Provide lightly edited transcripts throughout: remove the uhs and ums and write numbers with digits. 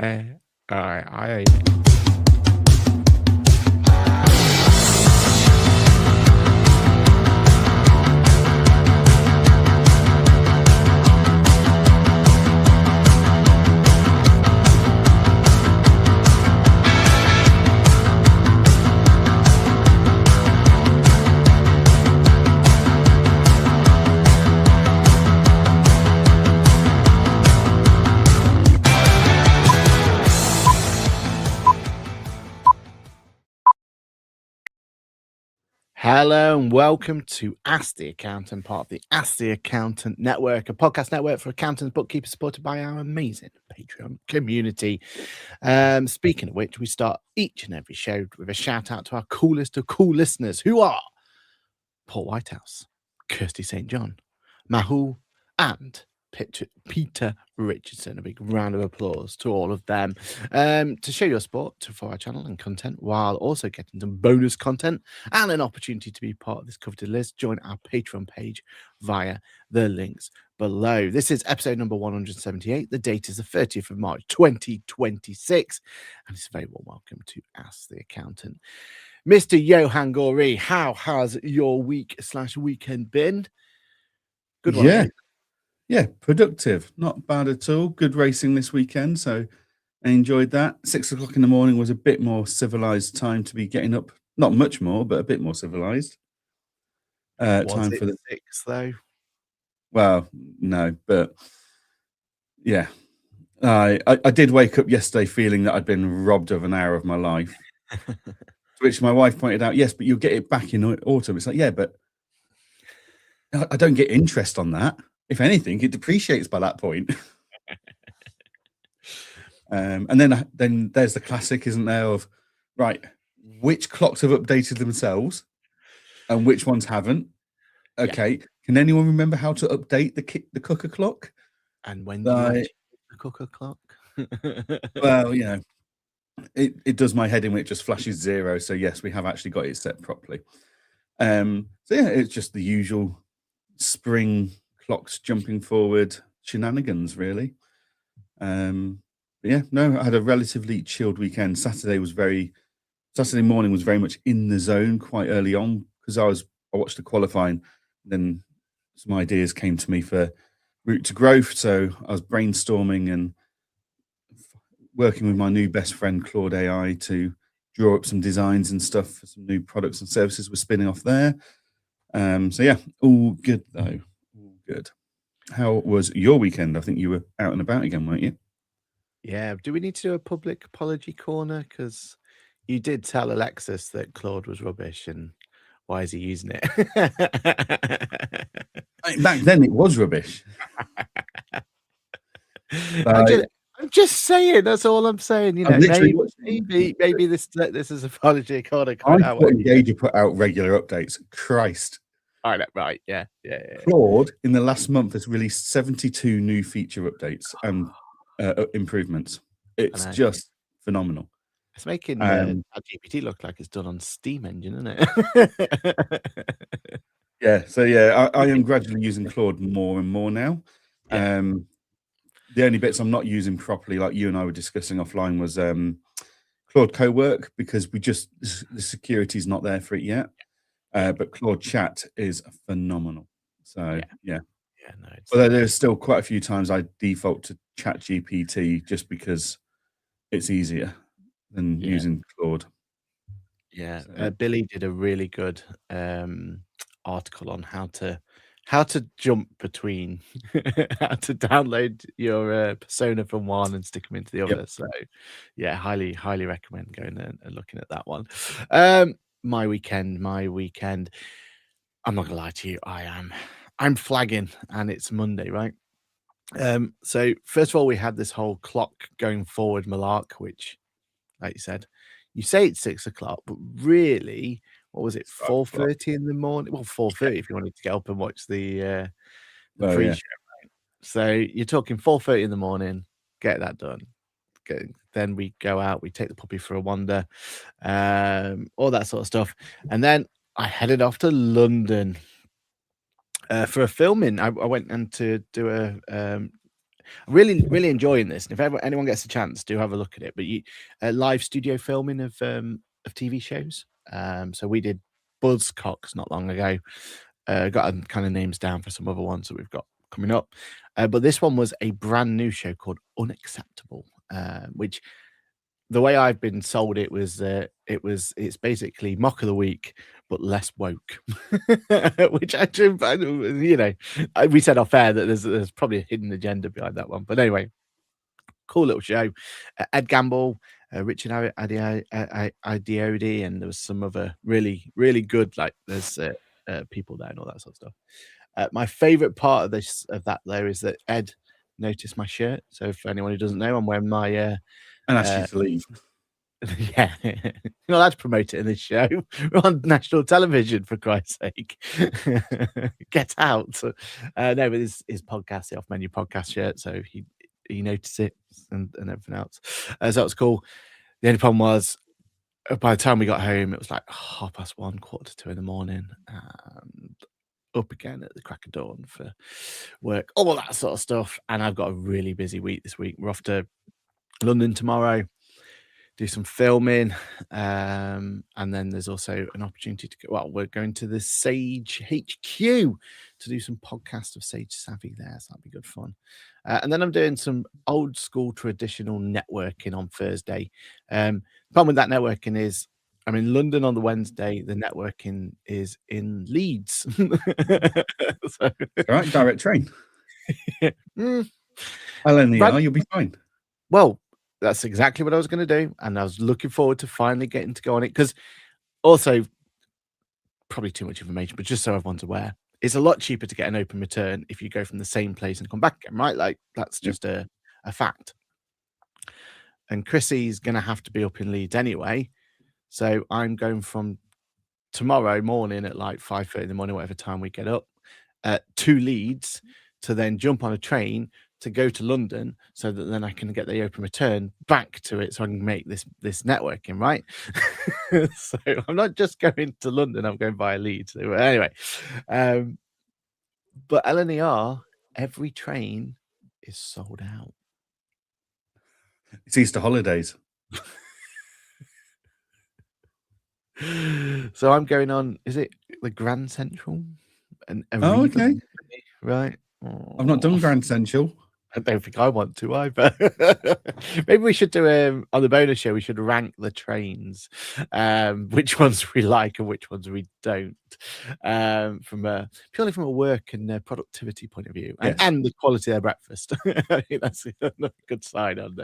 All right, I Hello and welcome to Ask the Accountant, part of the Ask the Accountant Network, a podcast network for accountants, bookkeepers, supported by our amazing Patreon community. Speaking of which, we start each and every show with a shout out to our coolest of cool listeners, who are Paul Whitehouse, Kirsty St. John, Mahul, and Peter Richardson. A big round of applause to all of them. To show your support for our channel and content, while also getting some bonus content and an opportunity to be part of this coveted list, join our Patreon page via the links below. This is episode number 178. The date is the 30th of March 2026, and it's a very warm welcome to Ask the Accountant. Mr. Johann Gorey, how has your week/weekend been? Good one. Yeah. Yeah, productive. Not bad at all. Good racing this weekend, so I enjoyed that. 6 o'clock in the morning was a bit more civilized time to be getting up. Not much more, but a bit more civilized. Time for the 6 though. Well, no, but yeah, I did wake up yesterday feeling that I'd been robbed of an hour of my life. To which my wife pointed out, yes, but you'll get it back in autumn. It's like, yeah, but I don't get interest on that. If anything, it depreciates by that point. And then there's the classic, isn't there, of, right, which clocks have updated themselves and which ones haven't? Okay, yeah. Can anyone remember how to update the cooker clock? And when do you actually use the cooker clock? Well, you know, it does my head in when it just flashes 0. So yes, we have actually got it set properly. So yeah, it's just the usual spring clocks jumping forward shenanigans, really. Yeah, no, I had a relatively chilled weekend. Saturday morning was very much in the zone quite early on because I watched the qualifying. Then some ideas came to me for route to growth, so I was brainstorming and working with my new best friend Claude AI to draw up some designs and stuff for some new products and services we're spinning off there. So yeah, all good though, all good. How was your weekend? I think you were out and about again, weren't you? Yeah. Do we need to do a public apology corner? Because you did tell Alexis that Claude was rubbish, and why is he using it? Back then, it was rubbish. I'm just saying. That's all I'm saying. You know, maybe this is apology corner. I thought Engager put out regular updates. Christ. Right. Yeah. Claude in the last month has released 72 new feature updates and improvements. It's just phenomenal. It's making GPT look like it's done on Steam Engine, isn't it? Yeah. So yeah, I am gradually using Claude more and more now. Yeah. The only bits I'm not using properly, like you and I were discussing offline, was Claude Cowork, because the security is not there for it yet. But Claude Chat is phenomenal. So yeah. No, although there's still quite a few times I default to Chat GPT just because it's easier than using Claude. Yeah, so. Billy did a really good article on how to jump between how to download your persona from one and stick them into the other. So yeah, highly recommend going and looking at that one. My weekend. I'm not gonna lie to you, I'm flagging, and it's Monday, right? So first of all, we had this whole clock going forward malark, which, like you said, you say it's 6 o'clock, but really, what was it, 4:30 in the morning? Well, 4:30 if you wanted to get up and watch the pre-show, right? So you're talking 4:30 in the morning, get that done. Then we go out, we take the puppy for a wander, all that sort of stuff. And then I headed off to London for a filming. I went in to do Really enjoying this. And if anyone gets a chance, do have a look at it. But live studio filming of TV shows. So we did Buzzcocks not long ago. Got kind of names down for some other ones that we've got coming up. But this one was a brand new show called Unacceptable, which the way I've been sold it's basically Mock of the Week but less woke, which actually, we said off air that there's probably a hidden agenda behind that one. But anyway, cool little show. Ed Gamble, Richard Idiodi, and there was some other really good, like there's people there and all that sort of stuff. My favorite part of that though is that Ed noticed my shirt. So if anyone who doesn't know, I'm wearing my and asked you to leave. Yeah, you're not allowed to promote it in this show. We're on national television, for Christ's sake. Get out. No, but his podcast, the Off Menu podcast shirt, so he noticed it and everything else. So that was cool. The only problem was, by the time we got home, it was like 1:30, 1:45 in the morning, and up again at the crack of dawn for work, all that sort of stuff. And I've got a really busy week this week. We're off to London tomorrow, do some filming, and then there's also an opportunity to go. Well, we're going to the Sage HQ to do some podcast of Sage Savvy there, so that'll be good fun. And then I'm doing some old school traditional networking on Thursday. The problem with that networking is I'm in London on the Wednesday. The networking is in Leeds. All right, direct train. You'll be fine. Well, that's exactly what I was going to do, and I was looking forward to finally getting to go on it, because also, probably too much information, but just so everyone's aware, it's a lot cheaper to get an open return if you go from the same place and come back again, right? Like, that's just a fact. And Chrissy's going to have to be up in Leeds anyway, so I'm going from tomorrow morning at like 5:30 in the morning, whatever time we get up, to Leeds, to then jump on a train to go to London, so that then I can get the open return back to it, so I can make this networking, right? So I'm not just going to London, I'm going via Leeds. So anyway, but LNER, every train is sold out. It's Easter holidays. So I'm going on, is it the Grand Central? And okay. Right. I've not done Grand Central. I don't think I want to either. Maybe we should do on the bonus show, we should rank the trains, which ones we like and which ones we don't, purely from a work and productivity point of view, and the quality of their breakfast. I think that's a good sign on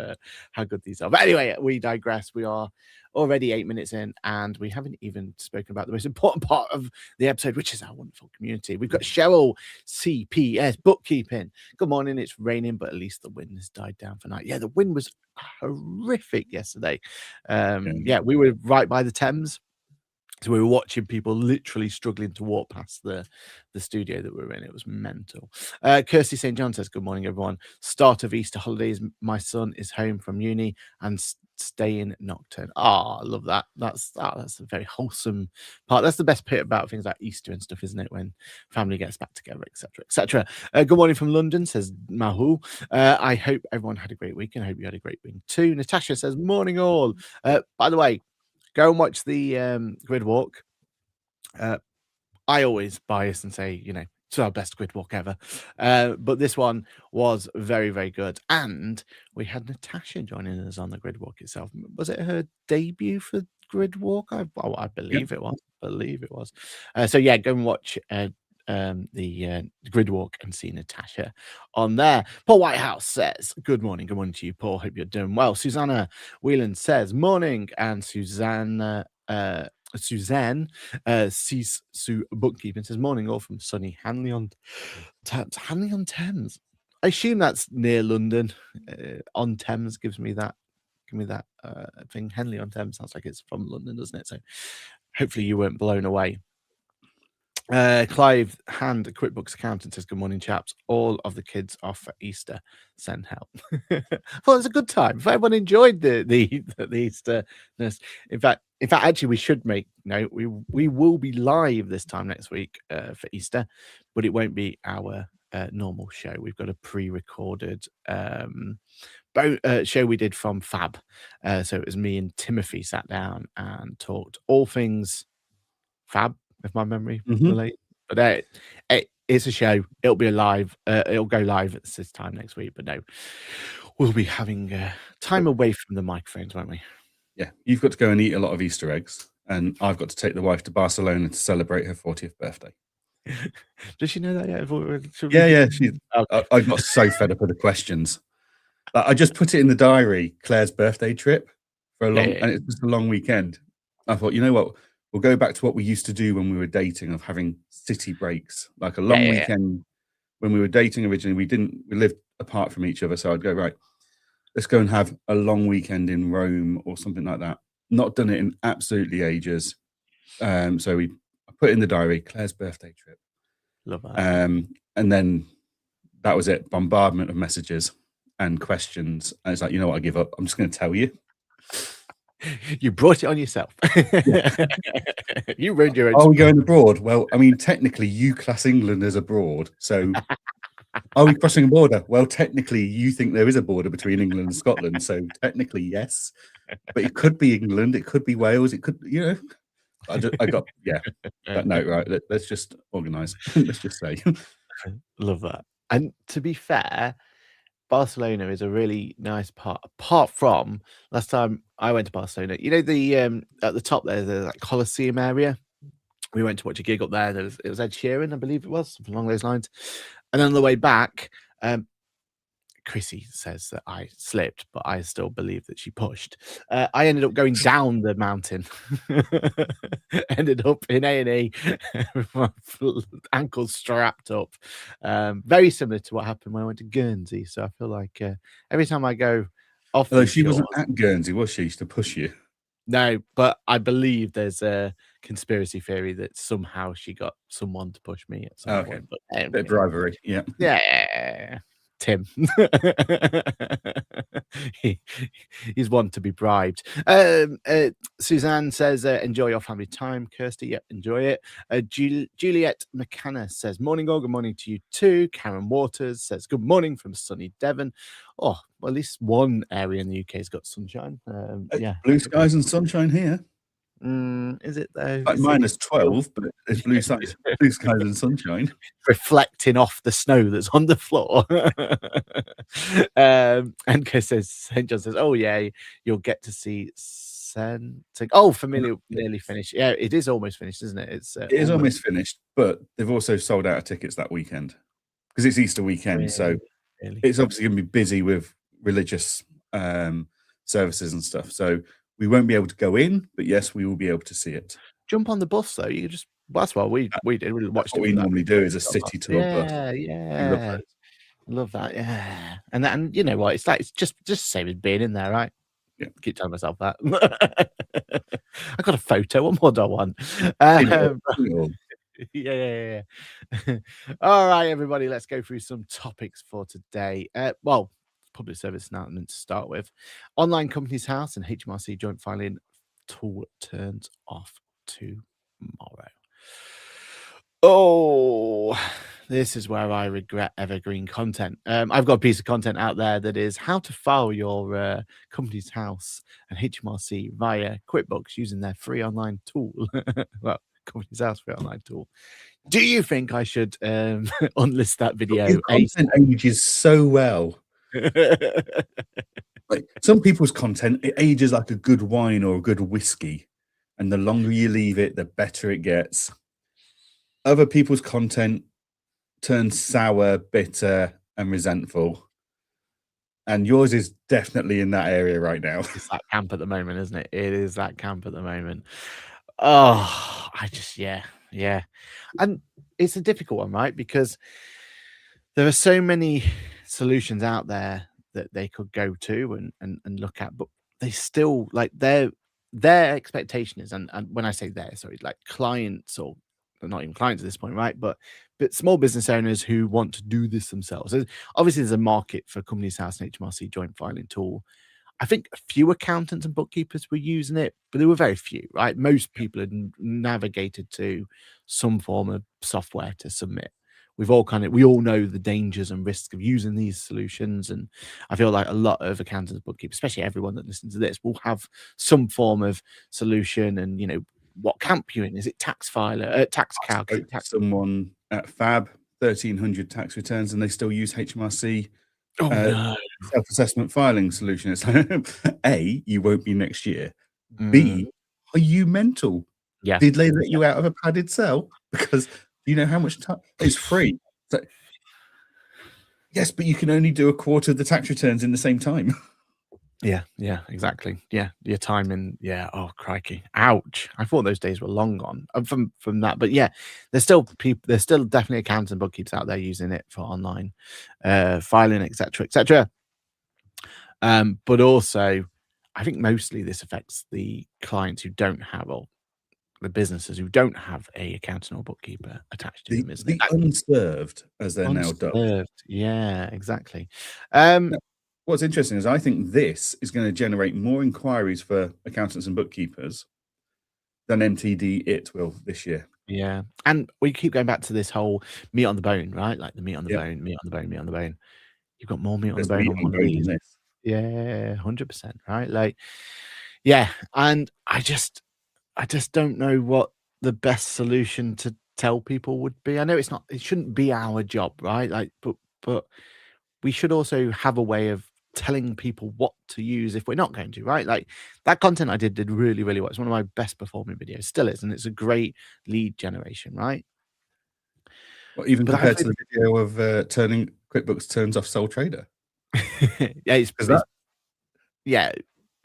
how good these are. But anyway, we digress. We are already 8 minutes in, and we haven't even spoken about the most important part of the episode, which is our wonderful community. We've got Cheryl CPS Bookkeeping. Good morning. It's raining, but at least the wind has died down for night. Yeah, the wind was horrific yesterday. We were right by the Thames. So we were watching people literally struggling to walk past the studio that we were in. It was mental. Kirsty St. John says, good morning, everyone. Start of Easter holidays. My son is home from uni and staying nocturne. I love that. That's a very wholesome part. That's the best bit about things like Easter and stuff, isn't it? When family gets back together, etc., etc. Good morning from London, says Mahul. I hope everyone had a great week, and I hope you had a great week too. Natasha says, morning all. By the way, go and watch the grid walk. I always bias and say, it's our best grid walk ever. But this one was very, very good. And we had Natasha joining us on the grid walk itself. Was it her debut for grid walk? I believe it was. So yeah, go and watch the grid walk and see Natasha on there. Paul Whitehouse says, good morning to you, Paul. Hope you're doing well. Susanna Whelan says, morning. And Suzanne Cease Bookkeeping says, morning, all from sunny Hanley on Thames. I assume that's near London. On Thames gives me that thing. Henley on Thames sounds like it's from London, doesn't it? So hopefully you weren't blown away. Clive Hand, QuickBooks accountant, says, good morning, chaps. All of the kids off for Easter. Send help. Well, it's a good time. If everyone enjoyed the Easterness. In fact, actually, we should make note. We will be live this time next week for Easter, but it won't be our normal show. We've got a pre-recorded show we did from Fab. So it was me and Timothy sat down and talked all things Fab, if my memory relates. But it's a show. It'll be live. It'll go live at this time next week. But no, we'll be having time away from the microphones, won't we? Yeah, you've got to go and eat a lot of Easter eggs, and I've got to take the wife to Barcelona to celebrate her 40th birthday. Does she know that yet? Yeah. I got so fed up with the questions. I just put it in the diary, Claire's birthday trip for a long, and it's just a long weekend. I thought, you know what? We'll go back to what we used to do when we were dating, of having city breaks, like a long weekend. When we were dating originally, we lived apart from each other. So I'd go, right, let's go and have a long weekend in Rome or something like that. Not done it in absolutely ages. So I put in the diary, Claire's birthday trip. Love that. And then that was it. Bombardment of messages and questions. And it's like, you know what? I give up. I'm just going to tell you. You brought it on yourself. You ruined your own. Are we going abroad? Well, I mean, technically, you class England as abroad. So are we crossing a border? Well, technically, you think there is a border between England and Scotland. So technically, yes. But it could be England. It could be Wales. It could, you know. I got that note right. Let's just organise. Let's just say. Love that. And to be fair, Barcelona is a really nice part. Apart from last time I went to Barcelona, you know, the at the top there's like Colosseum area. We went to watch a gig up there. It was Ed Sheeran, I believe it was, something along those lines. And then on the way back, Chrissy says that I slipped, but I still believe that she pushed. I ended up going down the mountain. Ended up in A&E with my ankles strapped up. Very similar to what happened when I went to Guernsey. So I feel like every time I go off, although she wasn't at Guernsey, was she? To push you? No, but I believe there's a conspiracy theory that somehow she got someone to push me at some point. But a bit of bribery, yeah. Tim. He's one to be bribed. Suzanne says, enjoy your family time. Kirsty, yep, enjoy it. Juliet McKenna says, morning all, good morning to you too. Karen Waters says, good morning from sunny Devon. Oh, well, at least one area in the UK has got sunshine. Blue skies and sunshine here. Is it though? Like minus 12, but it's blue skies and sunshine. Reflecting off the snow that's on the floor. And Chris says, St. John says, oh yeah, you'll get to see Familiar nearly finished. Yeah, it is almost finished, isn't it? It is almost finished, but they've also sold out of tickets that weekend because it's Easter weekend. Really? So it's obviously going to be busy with religious services and stuff. So we won't be able to go in, but yes, we will be able to see it. Jump on the bus though. You just that's what we did. We watched what we normally do is a city tour bus. Yeah. Love that. Yeah. And you know what? It's like it's just the same as being in there, right? Yeah. Keep telling myself that. I got a photo. What more do I want? Yeah. All right, everybody. Let's go through some topics for today. Public service announcement to start with. Online Companies House and HMRC joint filing tool turns off tomorrow. Oh, this is where I regret evergreen content. I've got a piece of content out there that is how to file your Companies House and HMRC via QuickBooks using their free online tool. Well, Companies House free online tool. Do you think I should unlist that video? Your content ages so well. Like some people's content, it ages like a good wine or a good whiskey, and the longer you leave it, the better it gets. Other people's content turns sour, bitter, and resentful, and yours is definitely in that area right now. It's that camp at the moment, isn't it? It is that camp at the moment. Oh, yeah, and it's a difficult one, right? Because there are so many solutions out there that they could go to and look at, but they still like their expectation is, and when I say like clients, or not even clients at this point, right? But small business owners who want to do this themselves. Obviously, there's a market for Companies House and HMRC joint filing tool. I think a few accountants and bookkeepers were using it, but there were very few, right? Most people had navigated to some form of software to submit, we all know the dangers and risks of using these solutions, and I feel like a lot of accountants, bookkeepers, especially everyone that listens to this, will have some form of solution. And what camp you're in? Is it tax filer, tax I calc? Is spoke it to tax? someone at Fab, 1,300 tax returns, and they still use HMRC Oh no. self-assessment filing solution. It's like, A, you won't be next year. Mm, B, are you mental? yeah. Did they let you out of a padded cell? Because do you know how much time? It's free. So, yes, but you can only do a quarter of the tax returns in the same time. Yeah, exactly. Yeah, your timing. Yeah. Oh, crikey! Ouch! I thought those days were long gone from that. But yeah, there's still people. There's still definitely accountants and bookkeepers out there using it for online filing, etc., etc. But also, I think mostly this affects the clients who don't have, or the businesses who don't have a accountant or bookkeeper attached to them, isn't it? The unserved, as they're now dubbed. Unserved. Yeah, exactly. Now, what's interesting is I think this is going to generate more inquiries for accountants and bookkeepers than MTD it will this year. Yeah, and we keep going back to this whole meat on the bone, right? Like the meat on the Yep. bone, meat on the bone, meat on the bone. You've got more meat on the There's bone meat on on one the of bone on these. this. Yeah, 100%, right? Like, yeah, and I just don't know what the best solution to tell people would be. I know it shouldn't be our job, right? Like, but we should also have a way of telling people what to use if we're not going to, right? Like that content I did really, really well. It's one of my best performing videos, still is, and it's a great lead generation, right? Well, even But I compared feel to the video of turning QuickBooks turns off sole trader. yeah, Because that yeah,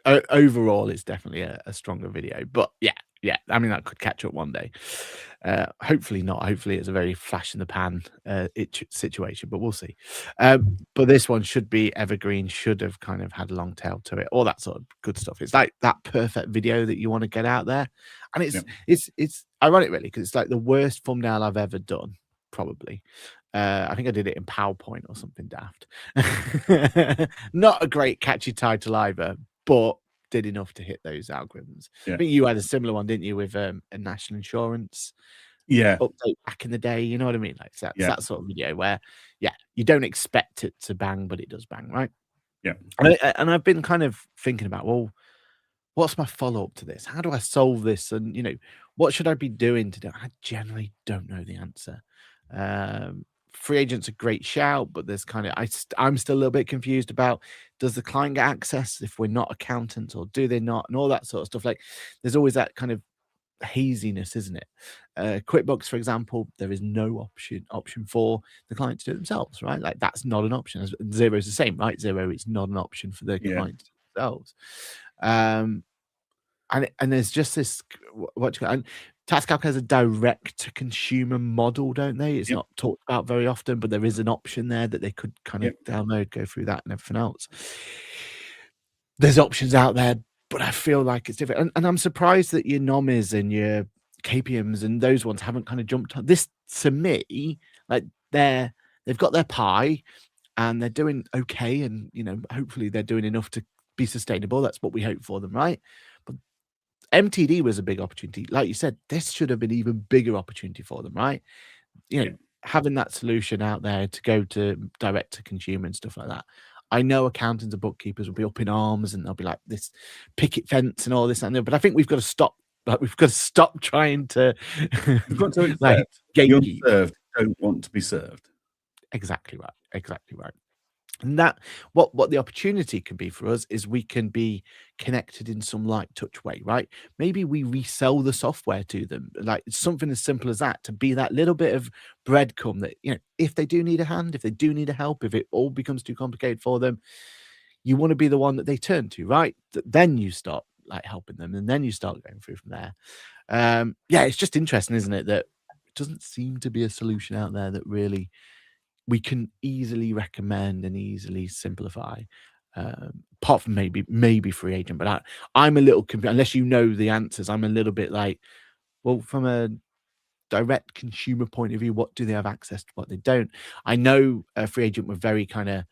overall, it's definitely a stronger video. But yeah, I mean that could catch up one day. Hopefully not. Hopefully it's a very flash in the pan situation, but we'll see. But this one should be evergreen. Should have kind of had a long tail to it. All that sort of good stuff. It's like that perfect video that you want to get out there, and Yep. it's ironic really because it's like the worst thumbnail I've ever done, probably. I think I did it in PowerPoint or something daft. Not a great catchy title either, but did enough to hit those algorithms. I Yeah. think you had a similar one, didn't you, with a national insurance Yeah. update back in the day? You know what I mean? Like it's Yeah. that sort of video where, yeah, you don't expect it to bang, but it does bang, right? Yeah. And I've been kind of thinking about, well, what's my follow up to this? How do I solve this? And what should I be doing to do? I generally don't know the answer. Free agent's a great shout, but there's kind of I'm still a little bit confused about, does the client get access if we're not accountants, or do they not, and all that sort of stuff. Like there's always that kind of haziness, isn't it? QuickBooks, for example, there is no option for the client to do it themselves, right? Like that's not an option. Zero is the same, right? Zero is not an option for the Yeah. client to do it themselves. And there's just this what you and TaxCalc has a direct to consumer model, don't they? It's Yep. not talked about very often, but there is an option there that they could kind of Yep. download, go through that and everything else. There's options out there, but I feel like it's different. And I'm surprised that your NOMIs and your KPMs and those ones haven't kind of jumped on this. To me, like they've got their pie and they're doing okay, and hopefully they're doing enough to be sustainable. That's what we hope for them, right? But MTD was a big opportunity. Like you said, this should have been even bigger opportunity for them, right? Yeah. Having that solution out there to go to direct to consumer and stuff like that. I know accountants and bookkeepers will be up in arms and they'll be like this picket fence and all this and that, but I think we've got to stop. Like we've got to stop trying to You've got to like accept the gatekeep. unserved don't want to be served. Exactly right. Exactly right. And that what the opportunity can be for us is we can be connected in some light touch way, right? Maybe we resell the software to them, like something as simple as that, to be that little bit of breadcrumb that if they do need a hand, if they do need a help, if it all becomes too complicated for them, you want to be the one that they turn to, right? Then you start like helping them, and then you start going through from there. Yeah, it's just interesting, isn't it, that it doesn't seem to be a solution out there that really we can easily recommend and easily simplify, apart from maybe free agent. But I'm a little confused, unless you know the answers. I'm a little bit like, well, from a direct consumer point of view, what do they have access to, what they don't? I know free agent were very kind of,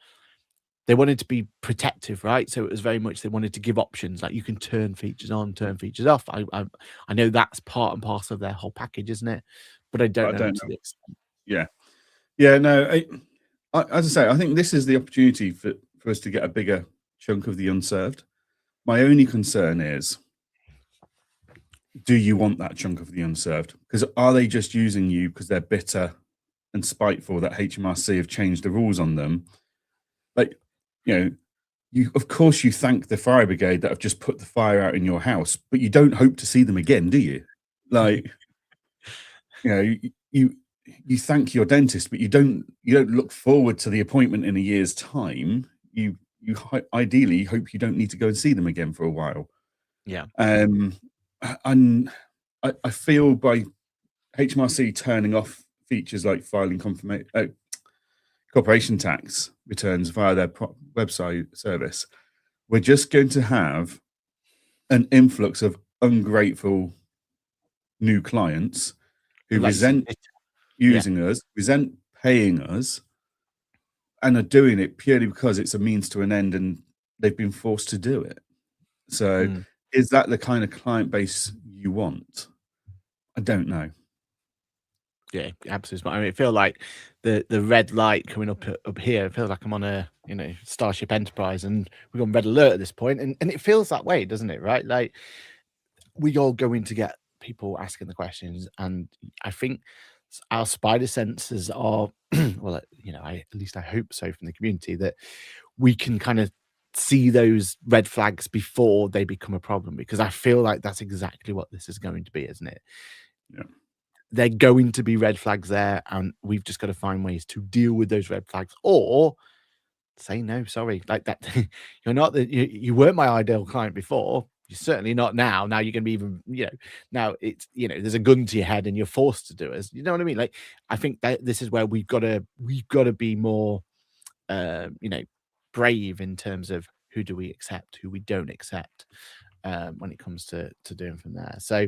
they wanted to be protective, right? So it was very much they wanted to give options, like you can turn features on, turn features off. I know that's part and parcel of their whole package, isn't it? But I don't know to know. the extent. Yeah. Yeah, no, as I say, I think this is the opportunity for us to get a bigger chunk of the unserved. My only concern is, do you want that chunk of the unserved? Because are they just using you because they're bitter and spiteful that HMRC have changed the rules on them? Like, you know, of course you thank the fire brigade that have just put the fire out in your house, but you don't hope to see them again, do you? Like, you know, you thank your dentist, but you don't look forward to the appointment in a year's time. You ideally hope you don't need to go and see them again for a while. Yeah. And I feel by HMRC turning off features like filing corporation tax returns via their website service, we're just going to have an influx of ungrateful new clients who Like you said, resent using us, resent paying us, and are doing it purely because it's a means to an end and they've been forced to do it. So is that the kind of client base you want? I don't know. Yeah, absolutely. I mean, it feels like the red light coming up here. It feels like I'm on a Starship Enterprise, and we're on red alert at this point, and it feels that way, doesn't it? Right? Like we all going to get people asking the questions, and I think our spider senses are well, at least I hope so from the community that we can kind of see those red flags before they become a problem, because I feel like that's exactly what this is going to be, isn't it? Yeah. They're going to be red flags there, and we've just got to find ways to deal with those red flags, or say no, sorry, like that. You're not you weren't my ideal client before. You're certainly not now. Now you're going to be even, now it's, there's a gun to your head and you're forced to do it. You know what I mean? Like, I think that this is where we've got to be more, brave in terms of who do we accept, who we don't accept, when it comes to doing from there. So,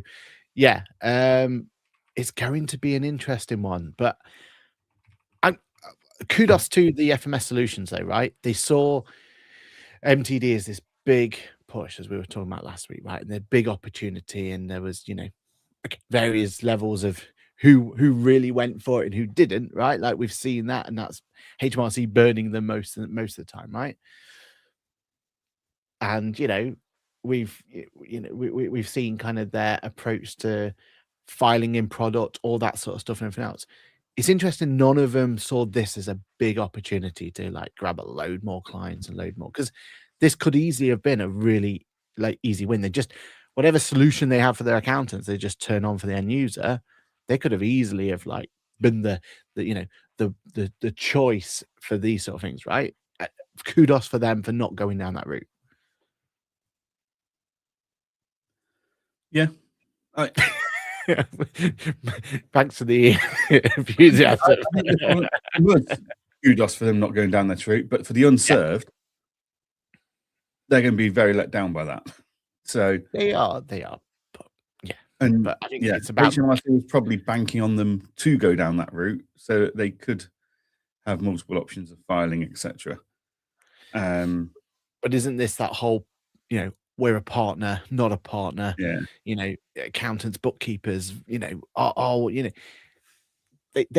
yeah, it's going to be an interesting one, but kudos to the FMS solutions though, right? They saw MTD as this big push, as we were talking about last week, right? And the big opportunity, and there was, various levels of who really went for it and who didn't, right? Like we've seen that, and that's HMRC burning them most of the time, right? And we've seen kind of their approach to filing in product, all that sort of stuff and everything else. It's interesting none of them saw this as a big opportunity to like grab a load more clients and load more, because this could easily have been a really like easy win. They just, whatever solution they have for their accountants, they just turn on for the end user. They could have easily have like been the choice for these sort of things, right? Kudos for them for not going down that route. Yeah. Thanks for the enthusiasm. Kudos for them not going down that route, but for the unserved, they're going to be very let down by that. So they are, but yeah. And but I think it's about HMRC was probably banking on them to go down that route so that they could have multiple options of filing, etc. But isn't this that whole, we're a partner, not a partner? Yeah. Accountants, bookkeepers, they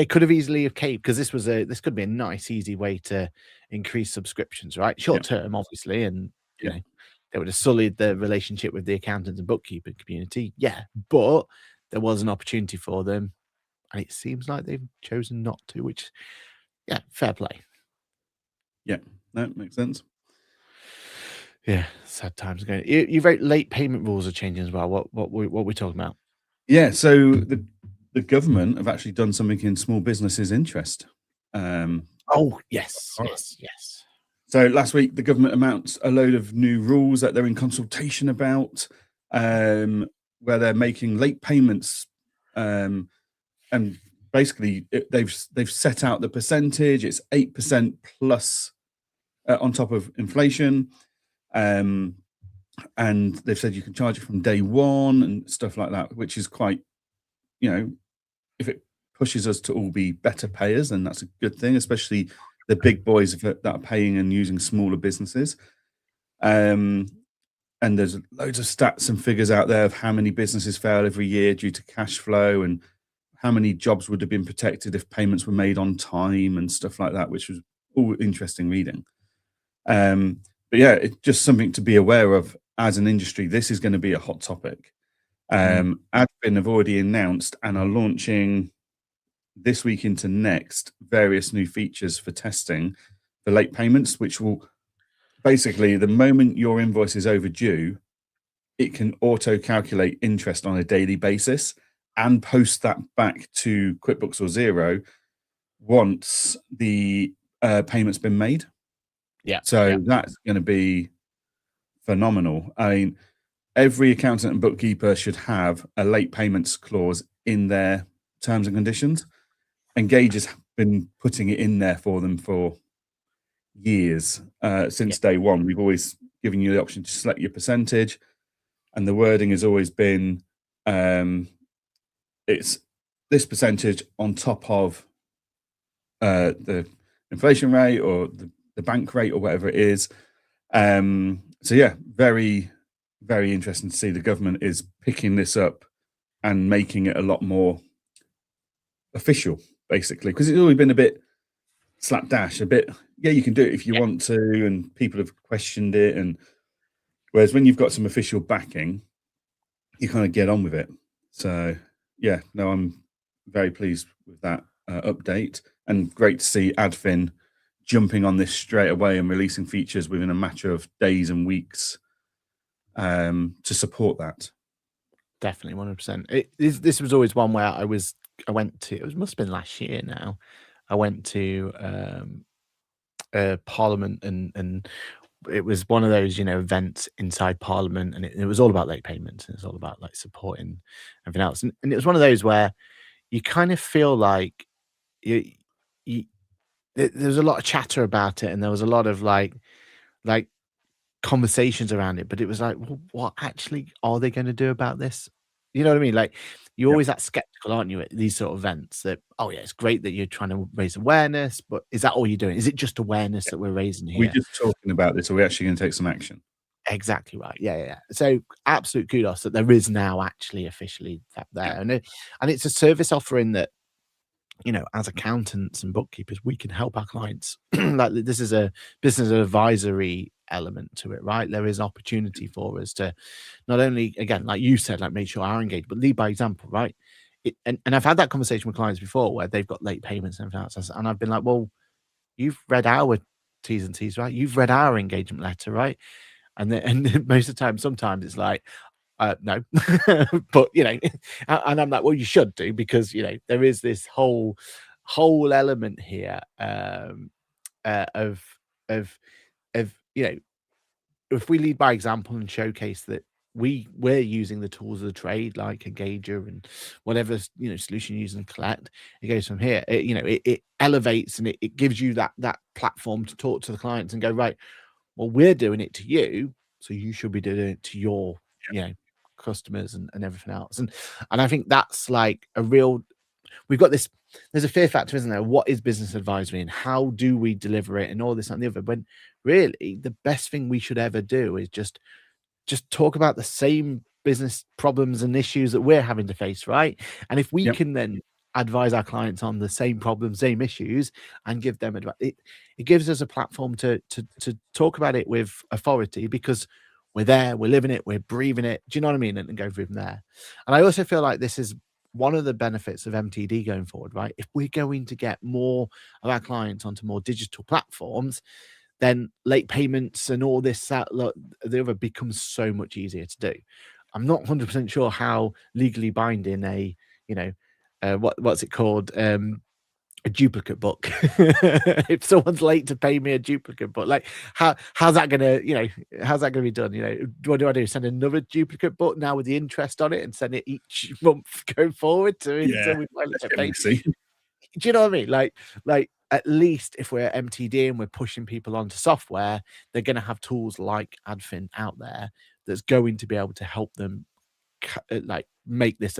could have easily have caved, because this could be a nice, easy way to increase subscriptions, right? Short term, obviously, and they would have sullied the relationship with the accountants and bookkeeper community. Yeah, but there was an opportunity for them, and it seems like they've chosen not to, which, fair play. Yeah, that makes sense. Yeah, sad times going. You wrote late payment rules are changing as well. What we talking about? Yeah, so the government have actually done something in small businesses' interest. Oh yes. So last week, the government announced a load of new rules that they're in consultation about, where they're making late payments, and basically they've set out the percentage. It's 8% plus on top of inflation, and they've said you can charge it from day one and stuff like that, which is quite, if it pushes us to all be better payers, then that's a good thing, especially the big boys that are paying and using smaller businesses. And there's loads of stats and figures out there of how many businesses fail every year due to cash flow and how many jobs would have been protected if payments were made on time and stuff like that, which was all interesting reading. But yeah, it's just something to be aware of as an industry. This is going to be a hot topic. Advin have already announced and are launching this week into next various new features for testing for late payments, which will basically, the moment your invoice is overdue, it can auto calculate interest on a daily basis and post that back to QuickBooks or Xero once the payment's been made. So that's going to be phenomenal. I mean, every accountant and bookkeeper should have a late payments clause in their terms and conditions. Engage has been putting it in there for them for years. Since day one, we've always given you the option to select your percentage, and the wording has always been it's this percentage on top of the inflation rate or the bank rate or whatever it is. So yeah, very, very interesting to see the government is picking this up and making it a lot more official, basically, because it's always been a bit slapdash, a bit, yeah, you can do it if you want to, and people have questioned it. And whereas when you've got some official backing, you kind of get on with it. So yeah, no, I'm very pleased with that update, and great to see Adfin jumping on this straight away and releasing features within a matter of days and weeks to support that. Definitely, 100%. This was always one where I went to. It must have been last year now. I went to Parliament, and it was one of those, events inside Parliament, and it was all about late payments, and it's all about like supporting everything else. And it was one of those where you kind of feel like there's a lot of chatter about it, and there was a lot of like conversations around it, but it was like, well, what actually are they going to do about this? You know what I mean? Like, you're always that skeptical, aren't you, at these sort of events that, oh yeah, it's great that you're trying to raise awareness, but is that all you're doing? Is it just awareness that we're raising here? We're just talking about this, or we're actually going to take some action. Exactly right. Yeah. So absolute kudos that there is now actually officially that there. And it's a service offering that, as accountants and bookkeepers, we can help our clients. Like, this is a business advisory element to it, right? There is opportunity for us to not only, again, like you said, like make sure our engaged, but lead by example, right? And I've had that conversation with clients before where they've got late payments and everything else, and I've been like, well, you've read our T's and C's, right? You've read our engagement letter, right? And most of the time, sometimes it's like, no, but and I'm like, well, you should do, because there is this whole element here of if we lead by example and showcase that we're using the tools of the trade like Engager and whatever solution you use and Collect, it goes from here. It elevates, and it gives you that platform to talk to the clients and go, right, well, we're doing it to you, so you should be doing it to your customers and everything else. And I think that's like a real, we've got this, there's a fear factor, isn't there? What is business advisory and how do we deliver it and all this and the other, when really the best thing we should ever do is just talk about the same business problems and issues that we're having to face, right? And if we can then advise our clients on the same problems, same issues, and give them advice, it gives us a platform to talk about it with authority, because we're there, we're living it, we're breathing it. Do you know what I mean? And go from there. And I also feel like this is one of the benefits of MTD going forward, right? If we're going to get more of our clients onto more digital platforms, then late payments and all this, the other becomes so much easier to do. I'm not 100% sure how legally binding what's it called? A duplicate book. If someone's late to pay me a duplicate book, like how's that gonna be done? What do I do? Send another duplicate book now with the interest on it and send it each month going forward to until we finally get paid? Do you know what I mean? Like at least if we're MTD and we're pushing people onto software, they're going to have tools like Adfin out there that's going to be able to help them like make this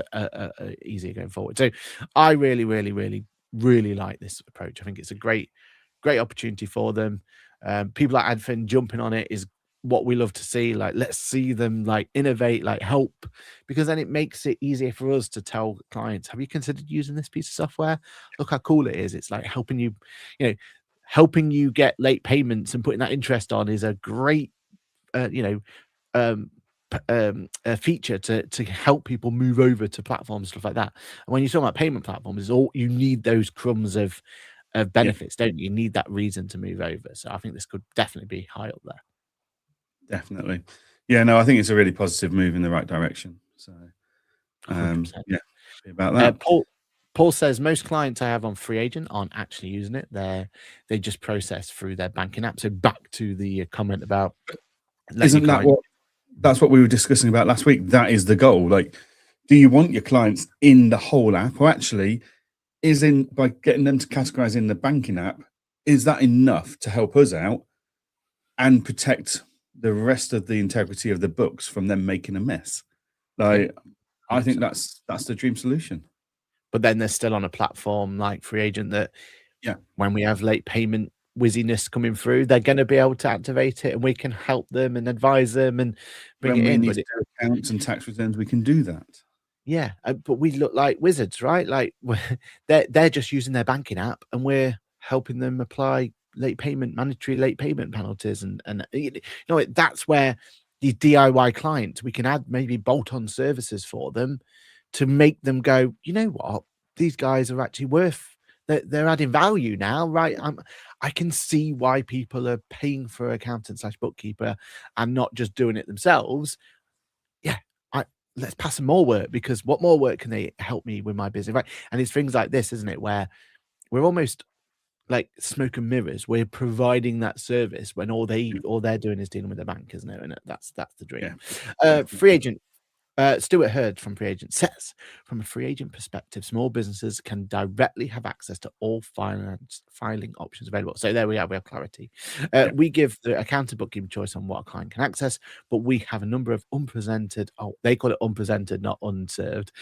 easier going forward. So I really, really, really, really like this approach. I think it's a great opportunity for them. People like Adfin jumping on it is what we love to see. Like, let's see them like innovate, like help, because then it makes it easier for us to tell clients, have you considered using this piece of software? Look how cool it is. It's like helping you, you know, helping you get late payments and putting that interest on is a great, you know, um, a feature to help people move over to platforms, stuff like that. And when you talk about payment platforms, all you need those crumbs of benefits, don't you? You need that reason to move over. So I think this could definitely be high up there. Definitely. Yeah, no, I think it's a really positive move in the right direction. So, 100%. yeah, happy about that. Paul says most clients I have on Free Agent aren't actually using it. They just process through their banking app. So back to the comment about Isn't that that's what we were discussing about last week? That is the goal. Like, do you want your clients in the whole app, or actually by getting them to categorize in the banking app, is that enough to help us out and protect the rest of the integrity of the books from them making a mess? Like, I think that's the dream solution. But then they're still on a platform like Free Agent that, when we have late payment whizziness coming through, they're going to be able to activate it, and we can help them and advise them and bring it in. When we need to do accounts and tax returns, we can do that. Yeah, but we look like wizards, right? Like they're just using their banking app, and we're helping them apply mandatory late payment penalties, and you know, that's where the DIY clients, we can add maybe bolt-on services for them to make them go, you know what, these guys are actually worth. They're adding value now, right? I can see why people are paying for accountant/bookkeeper and not just doing it themselves. Yeah, let's pass them more work, because what more work can they help me with my business, right? And it's things like this, isn't it, where we're almost like smoke and mirrors. We're providing that service when all they're doing is dealing with the bank, isn't it? And that's the dream. Free Agent. Stuart Hurd from Free Agent says, from a Free Agent perspective, small businesses can directly have access to all filing options available. So there we have clarity. We give the accountant bookkeeping choice on what a client can access, but we have a number of unpresented, they call it unpresented, not unserved,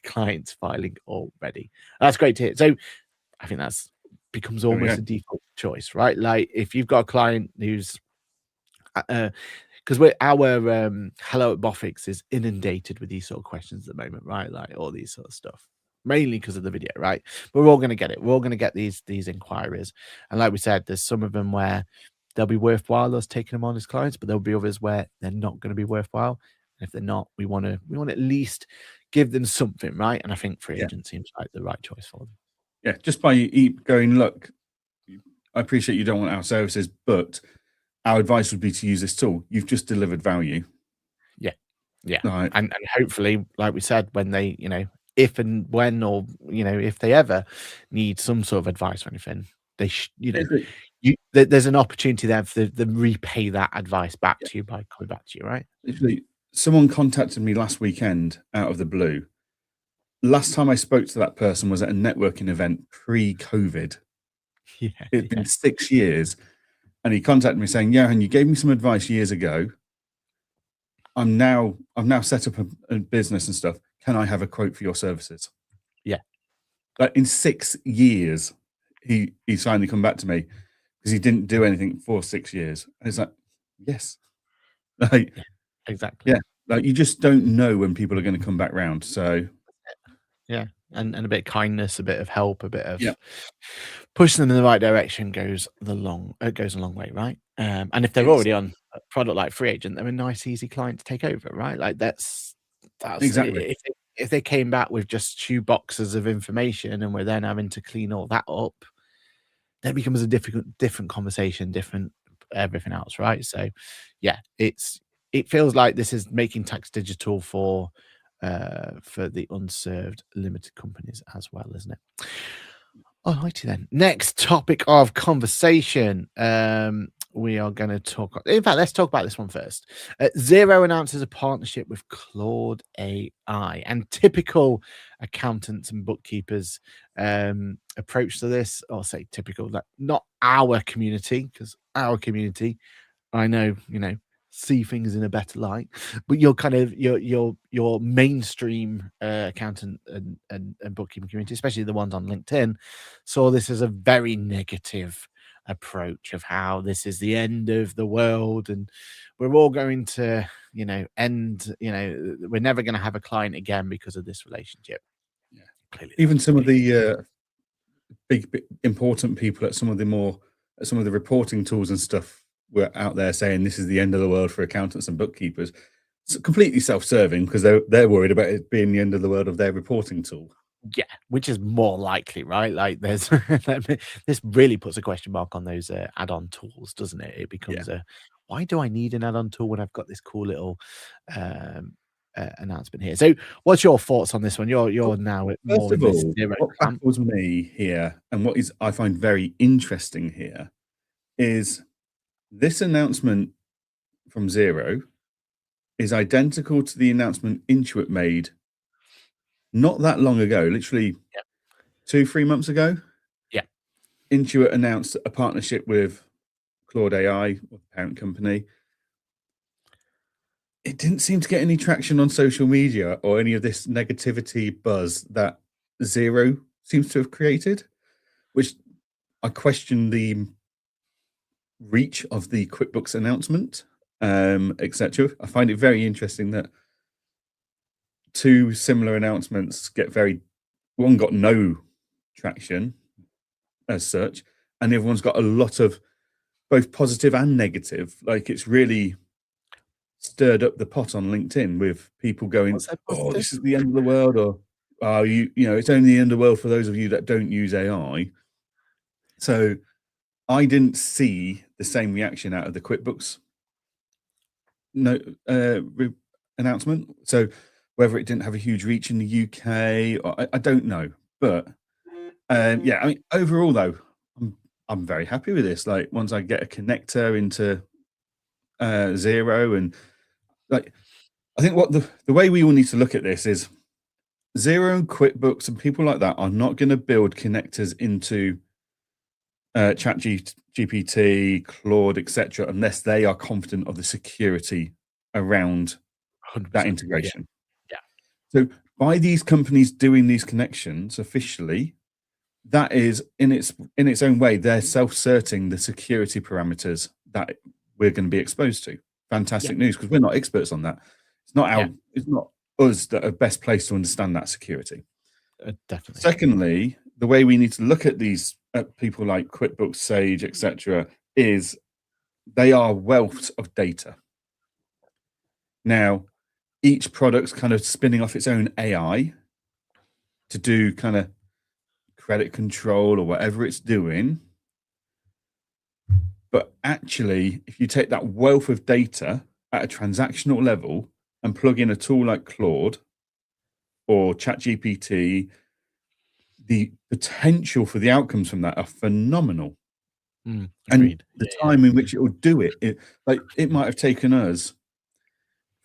clients filing already. That's great to hear. So I think that's becomes almost a default choice, right? Like if you've got a client who's because our hello at Bofix is inundated with these sort of questions at the moment, right? Like all these sort of stuff, mainly because of the video, right? But we're all going to get it. We're all going to get these inquiries, and like we said, there's some of them where they'll be worthwhile us taking them on as clients, but there'll be others where they're not going to be worthwhile. And if they're not, we want to at least give them something, right? And I think Free Agent seems like the right choice for them. Yeah, just by going, look, I appreciate you don't want our services, but our advice would be to use this tool. You've just delivered value. Yeah. Right. And hopefully, like we said, when they, if and when, or, if they ever need some sort of advice or anything, they there's an opportunity there for them to repay that advice back to you by coming back to you, right? Literally, someone contacted me last weekend out of the blue. Last time I spoke to that person was at a networking event pre-COVID. It'd been 6 years. And he contacted me saying, Johann, you gave me some advice years ago. I've now set up a business and stuff. Can I have a quote for your services? Yeah. Like in 6 years, he finally come back to me because he didn't do anything for 6 years. And it's like, yes. Like, exactly. Yeah. Like you just don't know when people are going to come back round. So yeah. And a bit of kindness, a bit of help, a bit of pushing them in the right direction goes a long way, right? And if they're already on a product like Free Agent, they're a nice, easy client to take over, right? Like that's exactly. If they came back with just 2 boxes of information and we're then having to clean all that up, then it becomes a different conversation, different everything else, right? So yeah, it feels like this is making tax digital for the unserved limited companies as well, isn't it? Alrighty then. Next topic of conversation. We are going to talk. In fact, let's talk about this one first. Xero announces a partnership with Claude AI, and typical accountants and bookkeepers approach to this, or say typical, like not our community, because our community, I know, see things in a better light, but you're kind of your mainstream accountant and bookkeeping community, especially the ones on LinkedIn, saw this as a very negative approach of how this is the end of the world and we're all going to, end, we're never going to have a client again because of this relationship. Yeah. Clearly, Even that's some of completely. the big important people at some of the reporting tools and stuff were out there saying this is the end of the world for accountants and bookkeepers. It's completely self-serving because they're worried about it being the end of the world of their reporting tool. Yeah, which is more likely, right? Like, there's this really puts a question mark on those add-on tools, doesn't it? It Yeah. becomes why do I need an add-on tool when I've got this cool little announcement here? So, what's your thoughts on this one? You're now First more of in this all, zero what camp. baffles me here, and what is I find very interesting here, is this announcement from Xero is identical to the announcement Intuit made not that long ago, literally Yeah. 2-3 months ago. Yeah. Intuit announced a partnership with Claude AI, or the parent company. It didn't seem to get any traction on social media or any of this negativity buzz that Xero seems to have created, which I question the reach of the QuickBooks announcement, etc. I find it very interesting that two similar announcements one got no traction as such, and the other one's got a lot of both positive and negative. Like, it's really stirred up the pot on LinkedIn with people going, What's that "Oh, positive? this is the end of the world," or it's only the end of the world for those of you that don't use AI. So I didn't see the same reaction out of the QuickBooks announcement. So whether it didn't have a huge reach in the UK, or I don't know. But yeah, I mean, overall though, I'm very happy with this. Like, once I get a connector into Xero, and like, I think what the way we all need to look at this is Xero and QuickBooks and people like that are not going to build connectors into ChatGPT, Claude, etc., unless they are confident of the security around 100%. that integration. Yeah. So by these companies doing these connections officially, that is in its own way, they're self-certing the security parameters that we're going to be exposed to. Fantastic news, because we're not experts on that. It's not us that are best placed to understand that security. Definitely. Secondly, the way we need to look at these people like QuickBooks, Sage, etc., is they are wealth of data. Now, each product's kind of spinning off its own AI to do kind of credit control or whatever it's doing. But actually, if you take that wealth of data at a transactional level and plug in a tool like Claude or ChatGPT, the potential for the outcomes from that are phenomenal. And the time in which it will do it might have taken us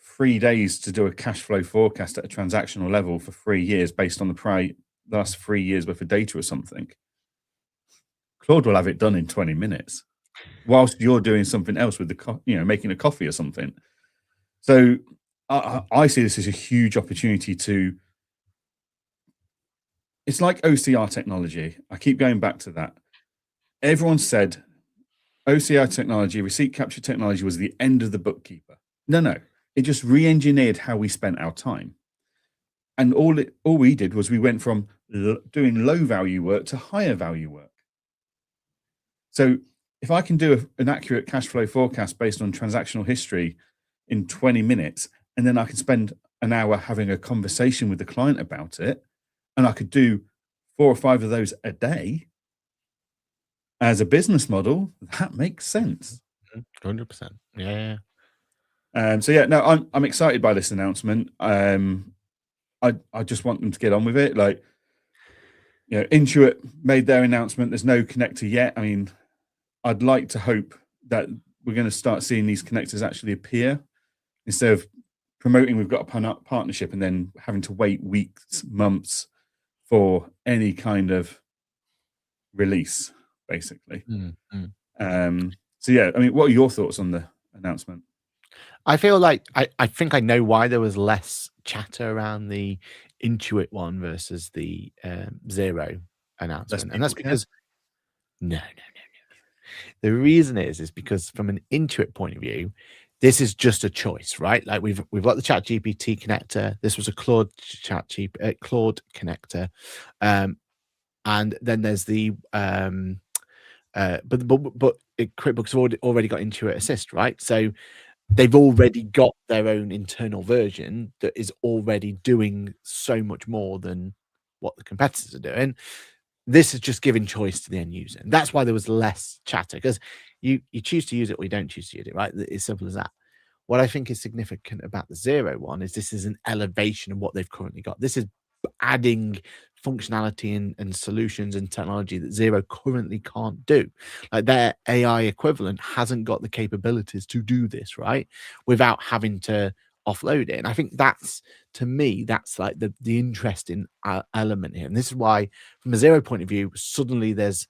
3 days to do a cash flow forecast at a transactional level for 3 years based on the last 3 years worth of data or something. Claude will have it done in 20 minutes whilst you're doing something else with making a coffee or something. So I see this as a huge opportunity it's like OCR technology. I keep going back to that. Everyone said OCR technology, receipt capture technology, was the end of the bookkeeper. No. It just re-engineered how we spent our time. And all we did was we went from doing low value work to higher value work. So if I can do an accurate cash flow forecast based on transactional history in 20 minutes, and then I can spend an hour having a conversation with the client about it, and I could do 4 or 5 of those a day as a business model, that makes sense. 100%. Yeah. So yeah, no, I'm excited by this announcement. I just want them to get on with it. Like, Intuit made their announcement. There's no connector yet. I mean, I'd like to hope that we're going to start seeing these connectors actually appear instead of promoting we've got a partnership and then having to wait weeks, months for any kind of release, basically. So yeah, I mean, what are your thoughts on the announcement? I feel like I think I know why there was less chatter around the Intuit one versus the Xero announcement, and that's because no. The reason is because from an Intuit point of view, this is just a choice, right? Like we've got the Chat GPT connector. This was a Claude connector, and then there's the but QuickBooks have already got Intuit Assist, right? So they've already got their own internal version that is already doing so much more than what the competitors are doing. This is just giving choice to the end user. And that's why there was less chatter, because you choose to use it or you don't choose to use it, right? It's simple as that. What I think is significant about the Zero one is this is an elevation of what they've currently got. This is adding functionality and solutions and technology that Zero currently can't do. Like their AI equivalent hasn't got the capabilities to do this, right? Without having to offload it. And I think that's, to me, that's like the interesting element here. And this is why, from a Zero point of view, suddenly there's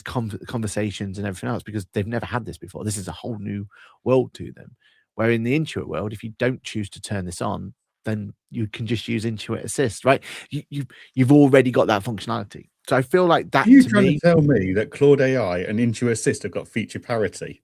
conversations and everything else, because they've never had this before. This is a whole new world to them. Where in the Intuit world, if you don't choose to turn this on, then you can just use Intuit Assist, right? You've already got that functionality. So I feel like that, Are you to trying me, to tell me that Claude AI and Intuit Assist have got feature parity?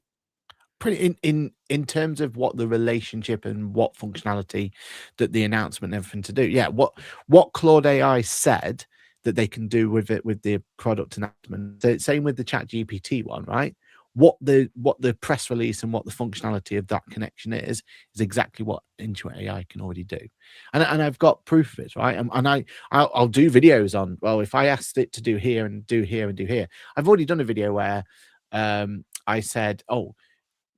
pretty in terms of what the relationship and what functionality that the announcement and everything to do. Yeah, what Claude AI said that they can do with it with the product announcement. So same with the Chat GPT one, right? What the press release and what the functionality of that connection is exactly what Intuit AI can already do, and I've got proof of it, right? And I'll do videos on, well, if I asked it to do here and do here and do here, I've already done a video where I said, oh,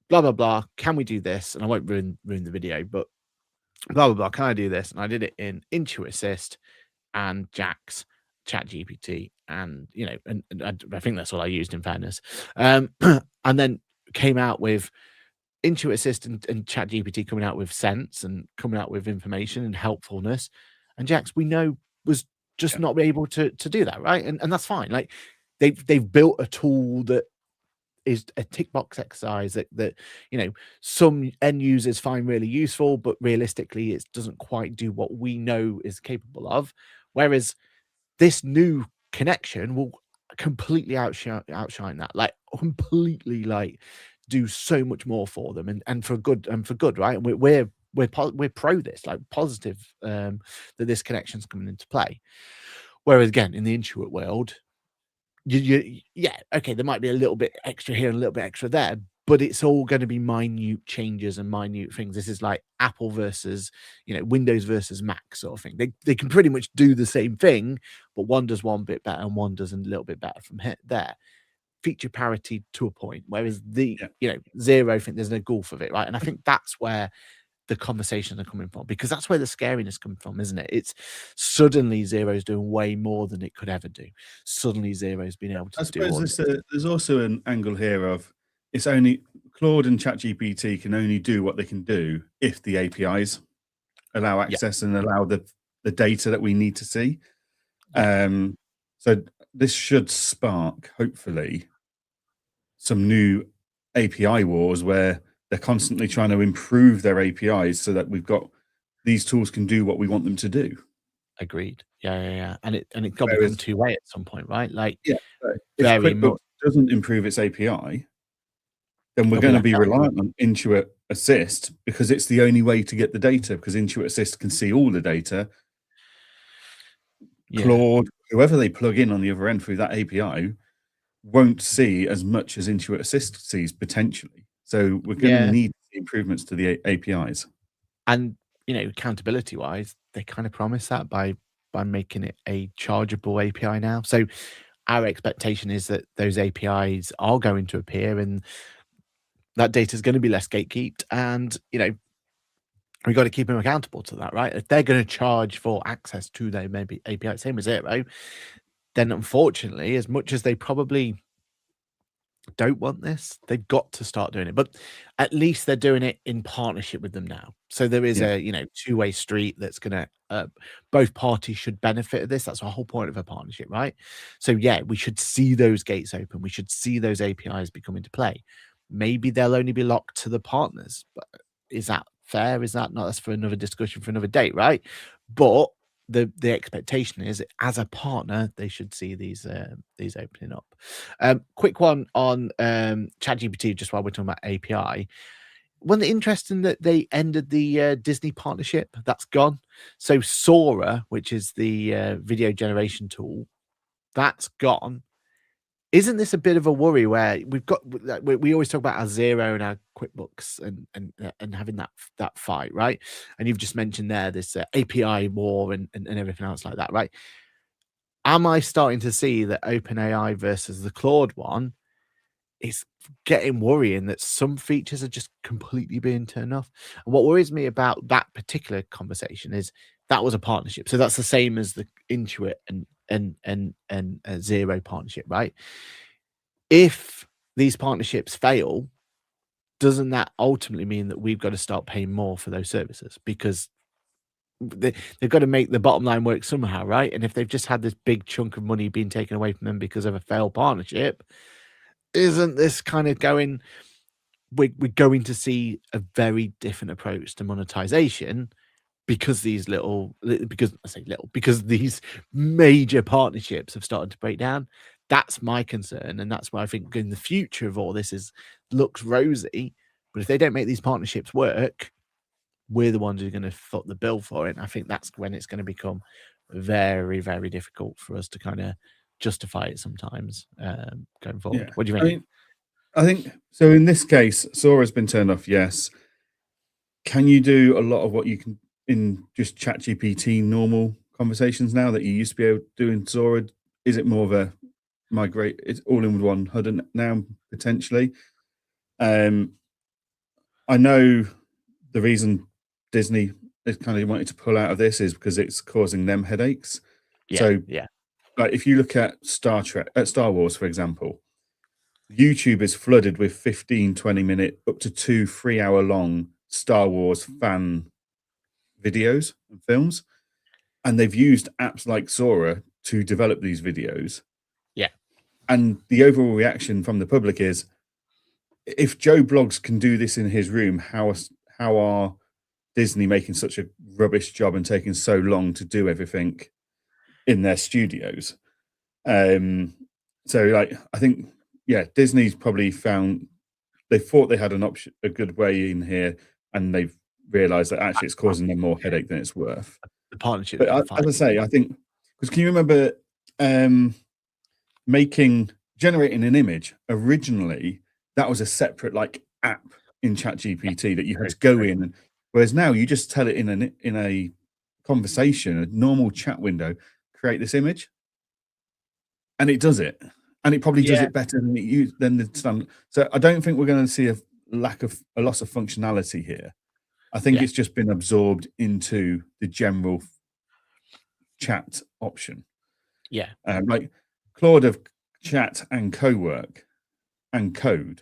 blah blah blah, can we do this? And I won't ruin the video, but blah blah blah, can I do this? And I did it in Intuit Assist and Jack's Chat GPT, and and I think that's all I used, in fairness. And then came out with Intuit Assist and Chat GPT coming out with sense and coming out with information and helpfulness, and Jack's, we know, was just Yeah. not able to do that, right? And that's fine. Like they've built a tool that is a tick box exercise that some end users find really useful, but realistically it doesn't quite do what we know is capable of. Whereas this new connection will completely outshine that, like completely, like do so much more for them, and for good, right? And we're pro this, like positive, that this connection's coming into play. Whereas again, in the Intuit world, yeah, okay, there might be a little bit extra here and a little bit extra there, but it's all going to be minute changes and minute things. This is like Apple versus, Windows versus Mac sort of thing. They can pretty much do the same thing, but one does one bit better and one does a little bit better from here there. Feature parity to a point, whereas the Zero thing, there's no gulf of it, right? And I think that's where the conversations are coming from, because that's where the scariness comes from, isn't it? It's suddenly Zero's doing way more than it could ever do. Suddenly Zero's been able to I do all suppose there's also an angle here of it's only Claude and ChatGPT can only do what they can do if the APIs allow access and allow the data that we need to see. So this should spark, hopefully, some new API wars where they're constantly trying to improve their APIs so that we've got these tools can do what we want them to do. Agreed. Yeah. And it got to become two-way at some point, right? Like, if very QuickBooks much doesn't improve its API, then we're going to be reliant on Intuit Assist, because it's the only way to get the data, because Intuit Assist can see all the data. Claude, whoever they plug in on the other end through that API, won't see as much as Intuit Assist sees potentially. So we're going to need improvements to the APIs. And accountability wise, they kind of promise that by making it a chargeable API now. So our expectation is that those APIs are going to appear and that data is going to be less gatekeeped, and we got to keep them accountable to that, right? If they're going to charge for access to their maybe API, same as Zero, then unfortunately, as much as they probably don't want this, they've got to start doing it. But at least they're doing it in partnership with them now. So there is a two-way street that's gonna both parties should benefit of this. That's the whole point of a partnership, right? So yeah, we should see those gates open. We should see those APIs become into play. Maybe they'll only be locked to the partners, but is that fair? Is that not? That's for another discussion for another date, right? But the expectation is, as a partner, they should see these opening up. Quick one on ChatGPT, just while we're talking about API. Wasn't it interesting that they ended the Disney partnership? That's gone. So Sora, which is the video generation tool, that's gone. Isn't this a bit of a worry where we've got we always talk about our Zero and our QuickBooks and having that fight, right? And you've just mentioned there this API war and everything else like that, right? Am I starting to see that OpenAI versus the Claude one is getting worrying that some features are just completely being turned off? And what worries me about that particular conversation is that was a partnership, so that's the same as the Intuit and Zero partnership, right? If these partnerships fail, doesn't that ultimately mean that we've got to start paying more for those services? Because they've got to make the bottom line work somehow, right? And if they've just had this big chunk of money being taken away from them because of a failed partnership, isn't this kind of going, we're going to see a very different approach to monetization because these because I say little, because these major partnerships have started to break down? That's my concern, and that's why I think in the future of all this looks rosy. But if they don't make these partnerships work, we're the ones who are going to foot the bill for it. And I think that's when it's going to become very, very difficult for us to kind of justify it sometimes going forward. Yeah. What do you think? I think so. In this case, Sora's been turned off. Yes. Can you do a lot of what you can in just ChatGPT normal conversations now that you used to be able to do in Sora? Is it more of a migrate? It's all in one HUD now potentially. I know the reason Disney is kind of wanted to pull out of this is because it's causing them headaches. So, like if you look at Star Wars, for example, YouTube is flooded with 15, 20-minute, up to 2-3 hour long Star Wars fan videos and films. And they've used apps like Sora to develop these videos. Yeah. And the overall reaction from the public is, if Joe Bloggs can do this in his room, how are Disney making such a rubbish job and taking so long to do everything in their studios? So like, I think, Disney's probably found, they thought they had a good way in here, and they've realized that actually it's causing them more headache than it's worth. The partnership. But as I say, I think, because can you remember generating an image originally? That was a separate like app in ChatGPT that you had to go in, whereas now you just tell it in a conversation, a normal chat window, create this image, and it does it, and it probably does it better than the standard. So I don't think we're going to see a loss of functionality here. I think it's just been absorbed into the general chat option. Yeah, like Claude of chat and co-work and code.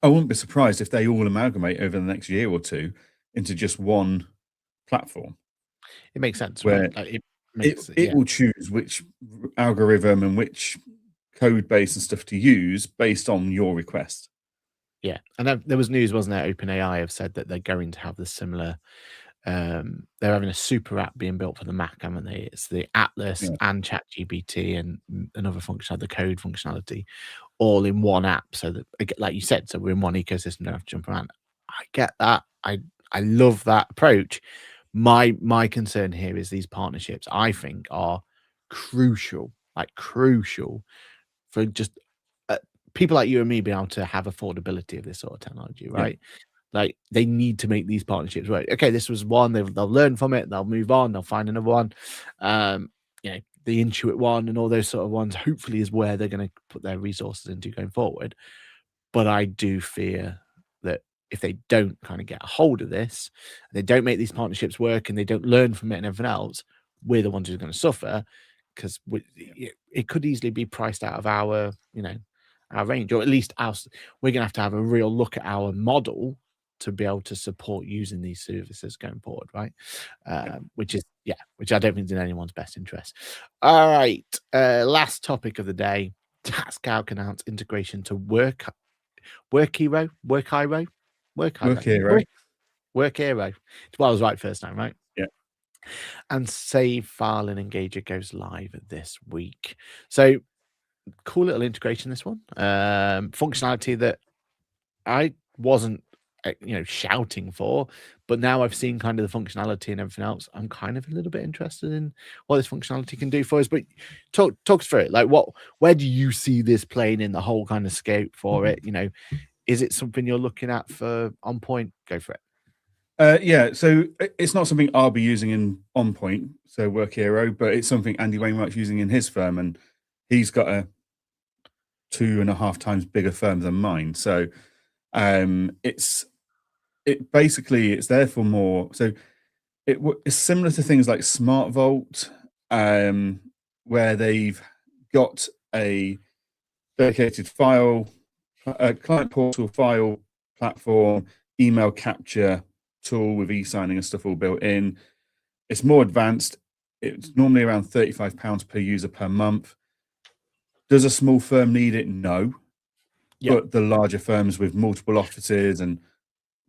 I wouldn't be surprised if they all amalgamate over the next year or two into just one platform. It makes sense, where right? It will choose which algorithm and which code base and stuff to use based on your request. Yeah, and there was news, wasn't there? OpenAI have said that they're going to have the similar. They're having a super app being built for the Mac, haven't they? It's the Atlas and ChatGPT and another functionality, the code functionality, all in one app. So that, like you said, so we're in one ecosystem, don't have to jump around. I get that. I love that approach. My concern here is these partnerships, I think, are crucial for just people like you and me being able to have affordability of this sort of technology, right? Like they need to make these partnerships work. Okay, this was one. They'll learn from it. They'll move on. They'll find another one. The Intuit one and all those sort of ones. Hopefully, is where they're going to put their resources into going forward. But I do fear that if they don't kind of get a hold of this, they don't make these partnerships work, and they don't learn from it and everything else, we're the ones who are going to suffer, because it could easily be priced out of our range, or at least we're going to have a real look at our model to be able to support using these services going forward, right? Which I don't think is in anyone's best interest. All right, last topic of the day: TaskCalc announced integration to Workiro. It's, well, I was right first time, right? Yeah. And Save File and Engager goes live this week. So cool little integration, this one. Functionality that I wasn't shouting for, but now I've seen kind of the functionality and everything else. I'm kind of a little bit interested in what this functionality can do for us. But talk us through it. Like, where do you see this playing in the whole kind of scope for it? Is it something you're looking at for On Point? Go for it. Yeah, so it's not something I'll be using in On Point, so Work Hero, but it's something Andy Wainwright's using in his firm, and he's got a 2.5 times bigger firm than mine. So it's there for more. So it's similar to things like Smart Vault, where they've got a dedicated file, client portal file platform, email capture tool with e-signing and stuff all built in. It's more advanced. It's normally around £35 per user per month. Does a small firm need it? No. Yep. But the larger firms with multiple offices and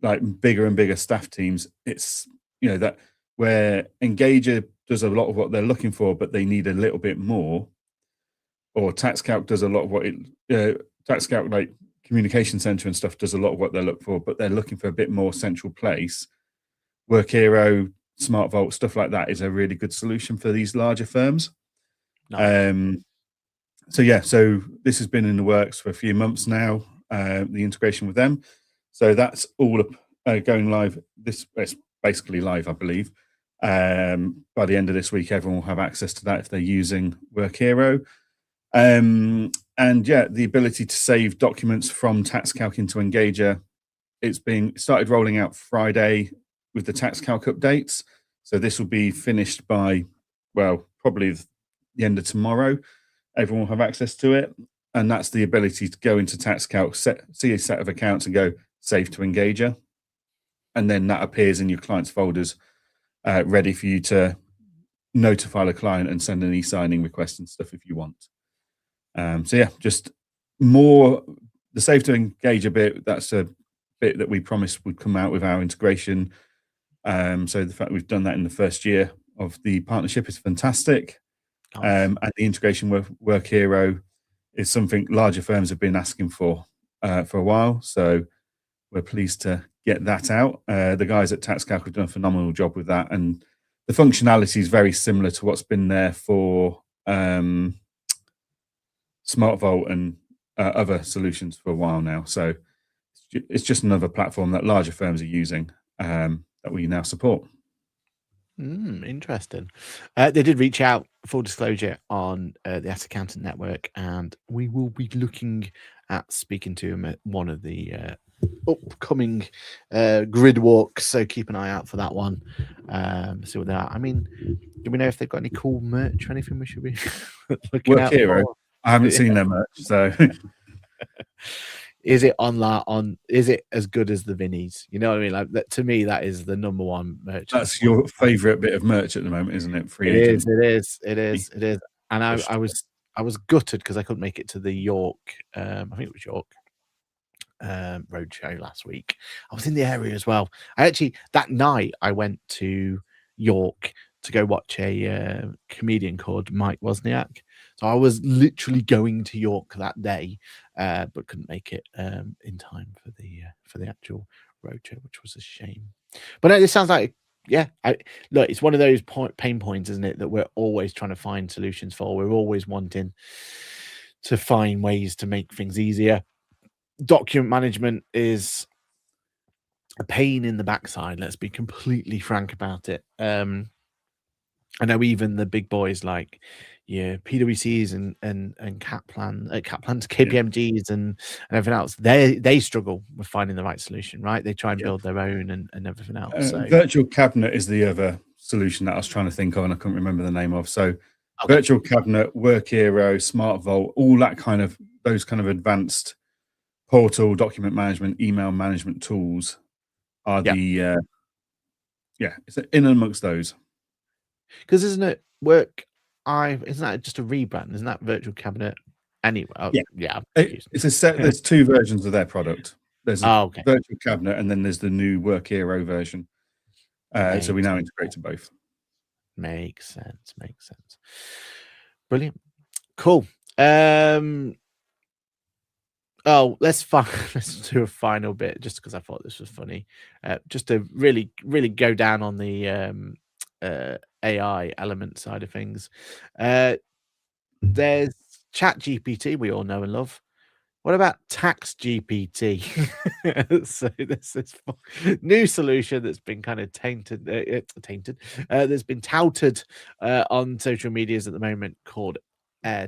like bigger and bigger staff teams, it's that where Engager does a lot of what they're looking for, but they need a little bit more. Or TaxCalc does a lot of what TaxCalc, like Communication Center and stuff, does a lot of what they look for, but they're looking for a bit more central place. Work Hero, Smart Vault, stuff like that is a really good solution for these larger firms. Nice. So this has been in the works for a few months now, the integration with them. So that's all going live. It's basically live, I believe. By the end of this week, everyone will have access to that if they're using Work Hero. And yeah, the ability to save documents from TaxCalc into Engager, it's being started rolling out Friday with the TaxCalc updates. So this will be finished by, probably the end of tomorrow. Everyone will have access to it. And that's the ability to go into TaxCalc, see a set of accounts and go save to Engager. And then that appears in your client's folders, ready for you to notify the client and send an e-signing request and stuff if you want. So yeah, just more the save to Engager bit. That's a bit that we promised would come out with our integration. So the fact we've done that in the first year of the partnership is fantastic. Nice. And the integration with Work Hero is something larger firms have been asking for a while. So we're pleased to get that out. The guys at TaxCalc have done a phenomenal job with that, and the functionality is very similar to what's been there for Smart Vault and other solutions for a while now. So it's just another platform that larger firms are using that we now support. Interesting. They did reach out, full disclosure, on the Ask Accountant Network, and we will be looking at speaking to them at one of the upcoming grid walks. So keep an eye out for that one. See what they are. I mean, do we know if they've got any cool merch or anything we should be looking Work Hero. For? I haven't seen their merch, so. Is it is it as good as the Vinnies? You know what I mean? Like that, to me, that is the number one merch. That's your favorite bit of merch at the moment, isn't it? Free agent. It is. And I was gutted because I couldn't make it to the York. I think it was York roadshow last week. I was in the area as well. That night I went to York to go watch a comedian called Mike Wozniak. So I was literally going to York that day, but couldn't make it in time for the actual roadshow, which was a shame. But no, this sounds like, yeah, look, it's one of those pain points, isn't it, that we're always trying to find solutions for. We're always wanting to find ways to make things easier. Document management is a pain in the backside. Let's be completely frank about it. I know even the big boys like PwCs and Kaplan's KPMGs and everything else, they struggle with finding the right solution, right? They try and build their own and everything else. So. Virtual Cabinet is the other solution that I was trying to think of and I couldn't remember the name of. So Virtual Cabinet, Work Hero, Smart Vault, all that those kind of advanced portal, document management, email management tools are it's in amongst those. Because isn't it isn't that just a rebrand? Isn't that Virtual Cabinet anyway? Yeah. It's a set. There's two versions of their product. There's a Virtual Cabinet, and then there's the new Work Hero version. So we now integrate to both. Makes sense. Makes sense. Brilliant. Cool. Oh, let's let's do a final bit just because I thought this was funny. Just to really, really go down on the AI element side of things. There's Chat GPT we all know and love. What about Tax GPT? So this new solution that's been kind of that's been touted on social medias at the moment called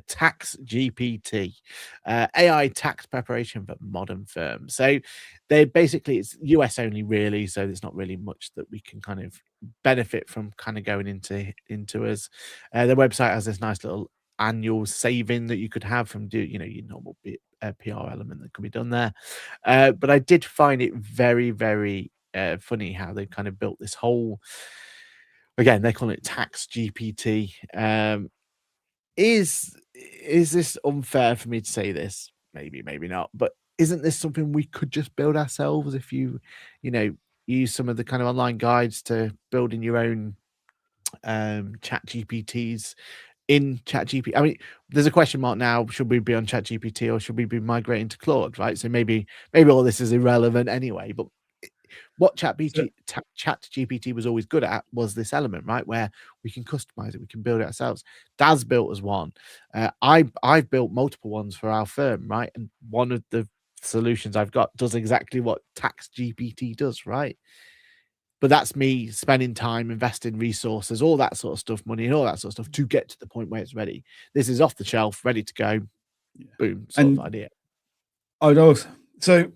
Tax GPT, AI tax preparation for modern firms. So they basically it's US only really, so there's not really much that we can kind of benefit from kind of going into us. Their website has this nice little annual saving that you could have from your normal PR element that can be done there. But I did find it very, very funny how they kind of built this whole. Again, they call it Tax GPT. Is this unfair for me to say this? Maybe, maybe not. But isn't this something we could just build ourselves if you know, use some of the kind of online guides to building your own chat GPTs in ChatGPT? I mean, there's a question mark now. Should we be on ChatGPT or should we be migrating to Claude? Right. So maybe all this is irrelevant anyway. But what So, ChatGPT was always good at was this element, right, where we can customize it, we can build it ourselves. Daz built as one. I've built multiple ones for our firm, right, and one of the solutions I've got does exactly what Tax GPT does, right? But that's me spending time, investing resources, all that sort of stuff, money and all that sort of stuff to get to the point where it's ready. This is off the shelf, ready to go. yeah. Boom, sort of And idea. I'd also so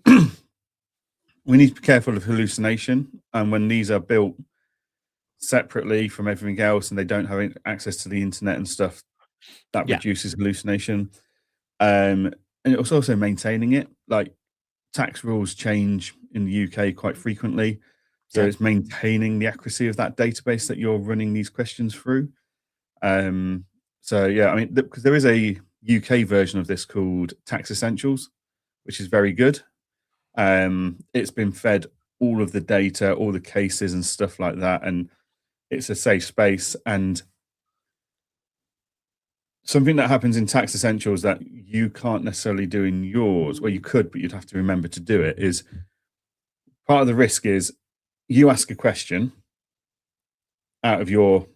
we need to be careful of hallucination, and when these are built separately from everything else and they don't have access to the internet and stuff, that Yeah, reduces hallucination. And it's also maintaining it. Like tax rules change in the UK quite frequently. So yeah, it's maintaining the accuracy of that database that you're running these questions through. So yeah, I mean, because there is a UK version of this called Tax Essentials, which is very good. It's been fed all of the data, all the cases and stuff like that, and it's a safe space. And something that happens in Tax Essentials that you can't necessarily do in yours, well, you could, but you'd have to remember to do it, is part of the risk is you ask a question out of your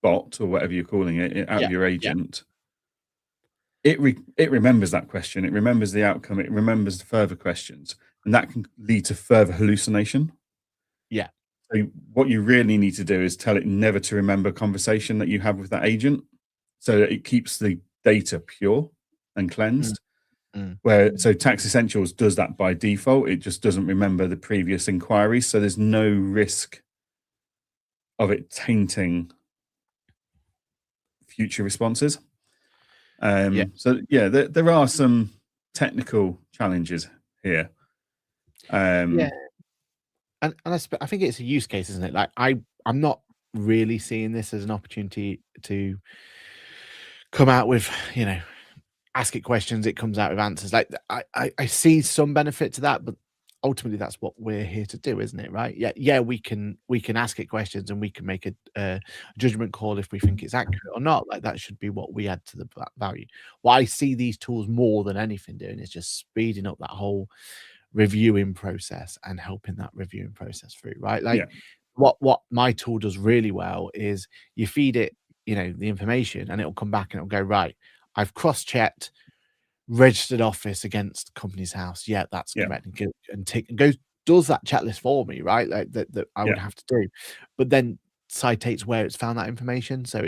bot or whatever you're calling it, out yeah, of your yeah. agent. It remembers that question, it remembers the outcome, it remembers the further questions, and that can lead to further hallucination. Yeah. So what you really need to do is tell it never to remember a conversation that you have with that agent, so that it keeps the data pure and Mm, cleansed. mm. So Tax Essentials does that by default. It just doesn't remember the previous inquiries, so there's no risk of it tainting future responses. Yeah. So yeah, there are some technical challenges here. Yeah. Um, And I think it's a use case, isn't it? Like I'm not really seeing this as an opportunity to come out with, ask it questions, it comes out with answers. Like I see some benefit to that, but ultimately that's what we're here to do, isn't it? Right? Yeah, yeah. We can ask it questions and we can make a judgment call if we think it's accurate or not. Like that should be what we add to the value. What I see these tools more than anything doing is just speeding up that whole reviewing process and helping that reviewing process through, right? Like yeah, what my tool does really well is you feed it, the information and it'll come back and it'll go, right, I've cross-checked registered office against company's house. Yeah, that's yeah, correct. And goes does that checklist for me, right? Like that I would yeah, have to do. But then citates where it's found that information. So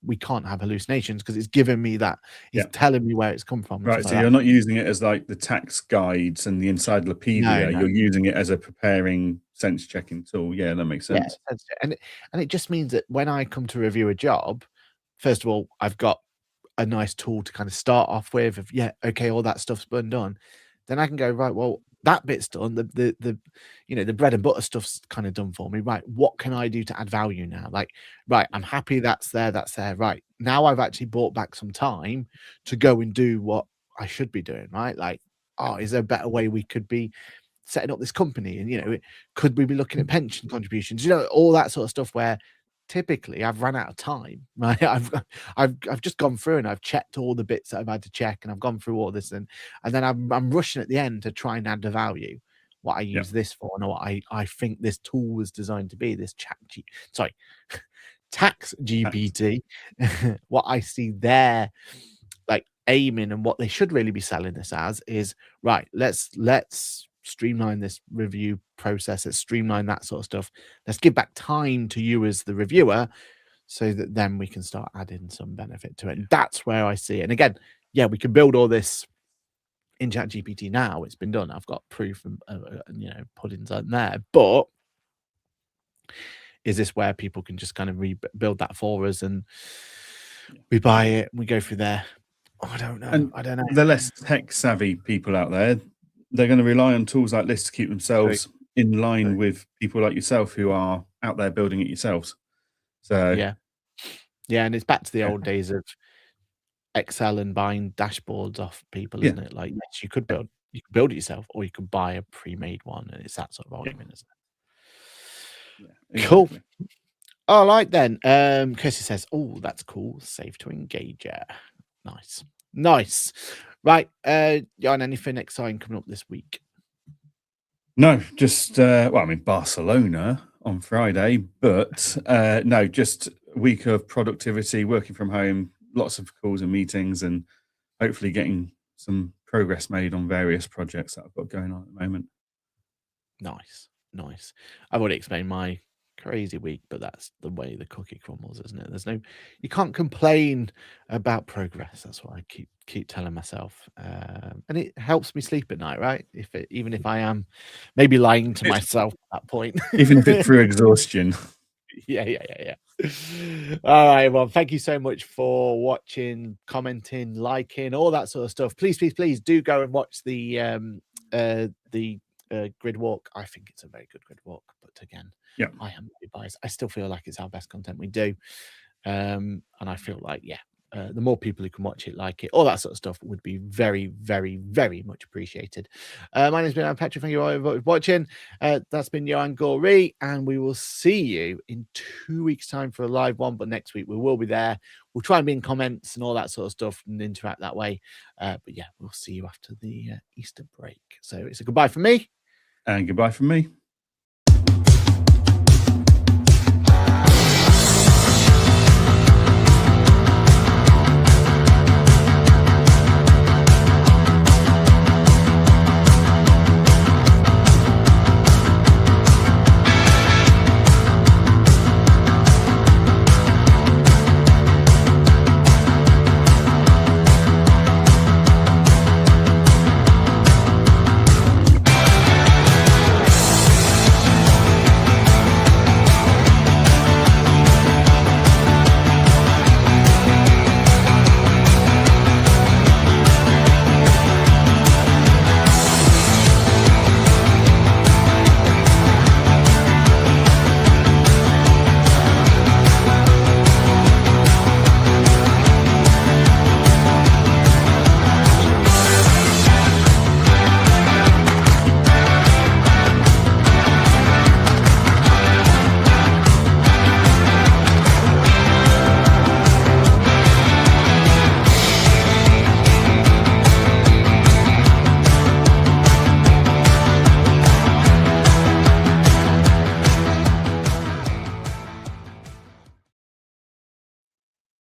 we can't have hallucinations because it's giving me that, yeah. it's telling me where it's come from and Right. stuff So like that. you're not using it as like the tax guides and the No, encyclopedia. no. You're using it as a preparing sense checking tool. Yeah, that makes Yeah, sense. and it just means that when I come to review a job, first of all, I've got a nice tool to kind of start off with of, yeah, okay, all that stuff's been done. Then I can go, right, well, that bit's done. The bread and butter stuff's kind of done for me. Right. What can I do to add value now? Like, right, I'm happy that's there, that's there. Right. Now I've actually bought back some time to go and do what I should be doing, right? Like, oh, is there a better way we could be setting up this company? And could we be looking at pension contributions? All that sort of stuff where typically I've run out of time, right? I've just gone through and I've checked all the bits that I've had to check, and I've gone through all this, and then I'm rushing at the end to try and add the value, what I use this for, and what I think this tool was designed to be. This tax GPT, what I see there, like aiming, and what they should really be selling this as is, right, let's streamline this review process, let's streamline that sort of stuff, let's give back time to you as the reviewer, so that then we can start adding some benefit to it. And that's where I see it. And again, yeah, we can build all this in ChatGPT now. It's been done. I've got proof and puddings on there. But is this where people can just kind of rebuild that for us, and we buy it, we go through there? Oh, I don't know. And I don't know. The less tech savvy people out there, they're going to rely on tools like this to keep themselves in line with people like yourself who are out there building it yourselves. So yeah, and it's back to the old days of Excel and buying dashboards off people, isn't it? Like, yes, you could build it yourself, or you could buy a pre-made one, and it's that sort of argument, isn't it? Yeah, exactly. Cool. All right then. Kirsty says, "Oh, that's cool. Save to engage." Nice. Right, Johann, anything exciting coming up this week? No, just Barcelona on Friday, but no, just a week of productivity, working from home, lots of calls and meetings, and hopefully getting some progress made on various projects that I've got going on at the moment. Nice. I've already explained my crazy week, but that's the way the cookie crumbles, isn't it? You can't complain about progress. That's what I keep telling myself, and it helps me sleep at night, right? Even if I am maybe lying to myself at that point, even if it's through exhaustion. Yeah. All right, well, thank you so much for watching, commenting, liking, all that sort of stuff. Please do go and watch the grid walk. I think it's a very good grid walk, but again, I am biased. I still feel like it's our best content we do, and I feel like the more people who can watch it, like it, all that sort of stuff would be very, very, very much appreciated. My name's been Patrick. Thank you all for watching. That's been Johann Gorey, and we will see you in 2 weeks' time for a live one. But next week we will be there. We'll try and be in comments and all that sort of stuff and interact that way. But yeah, we'll see you after the Easter break. So it's a goodbye from me. And goodbye from me.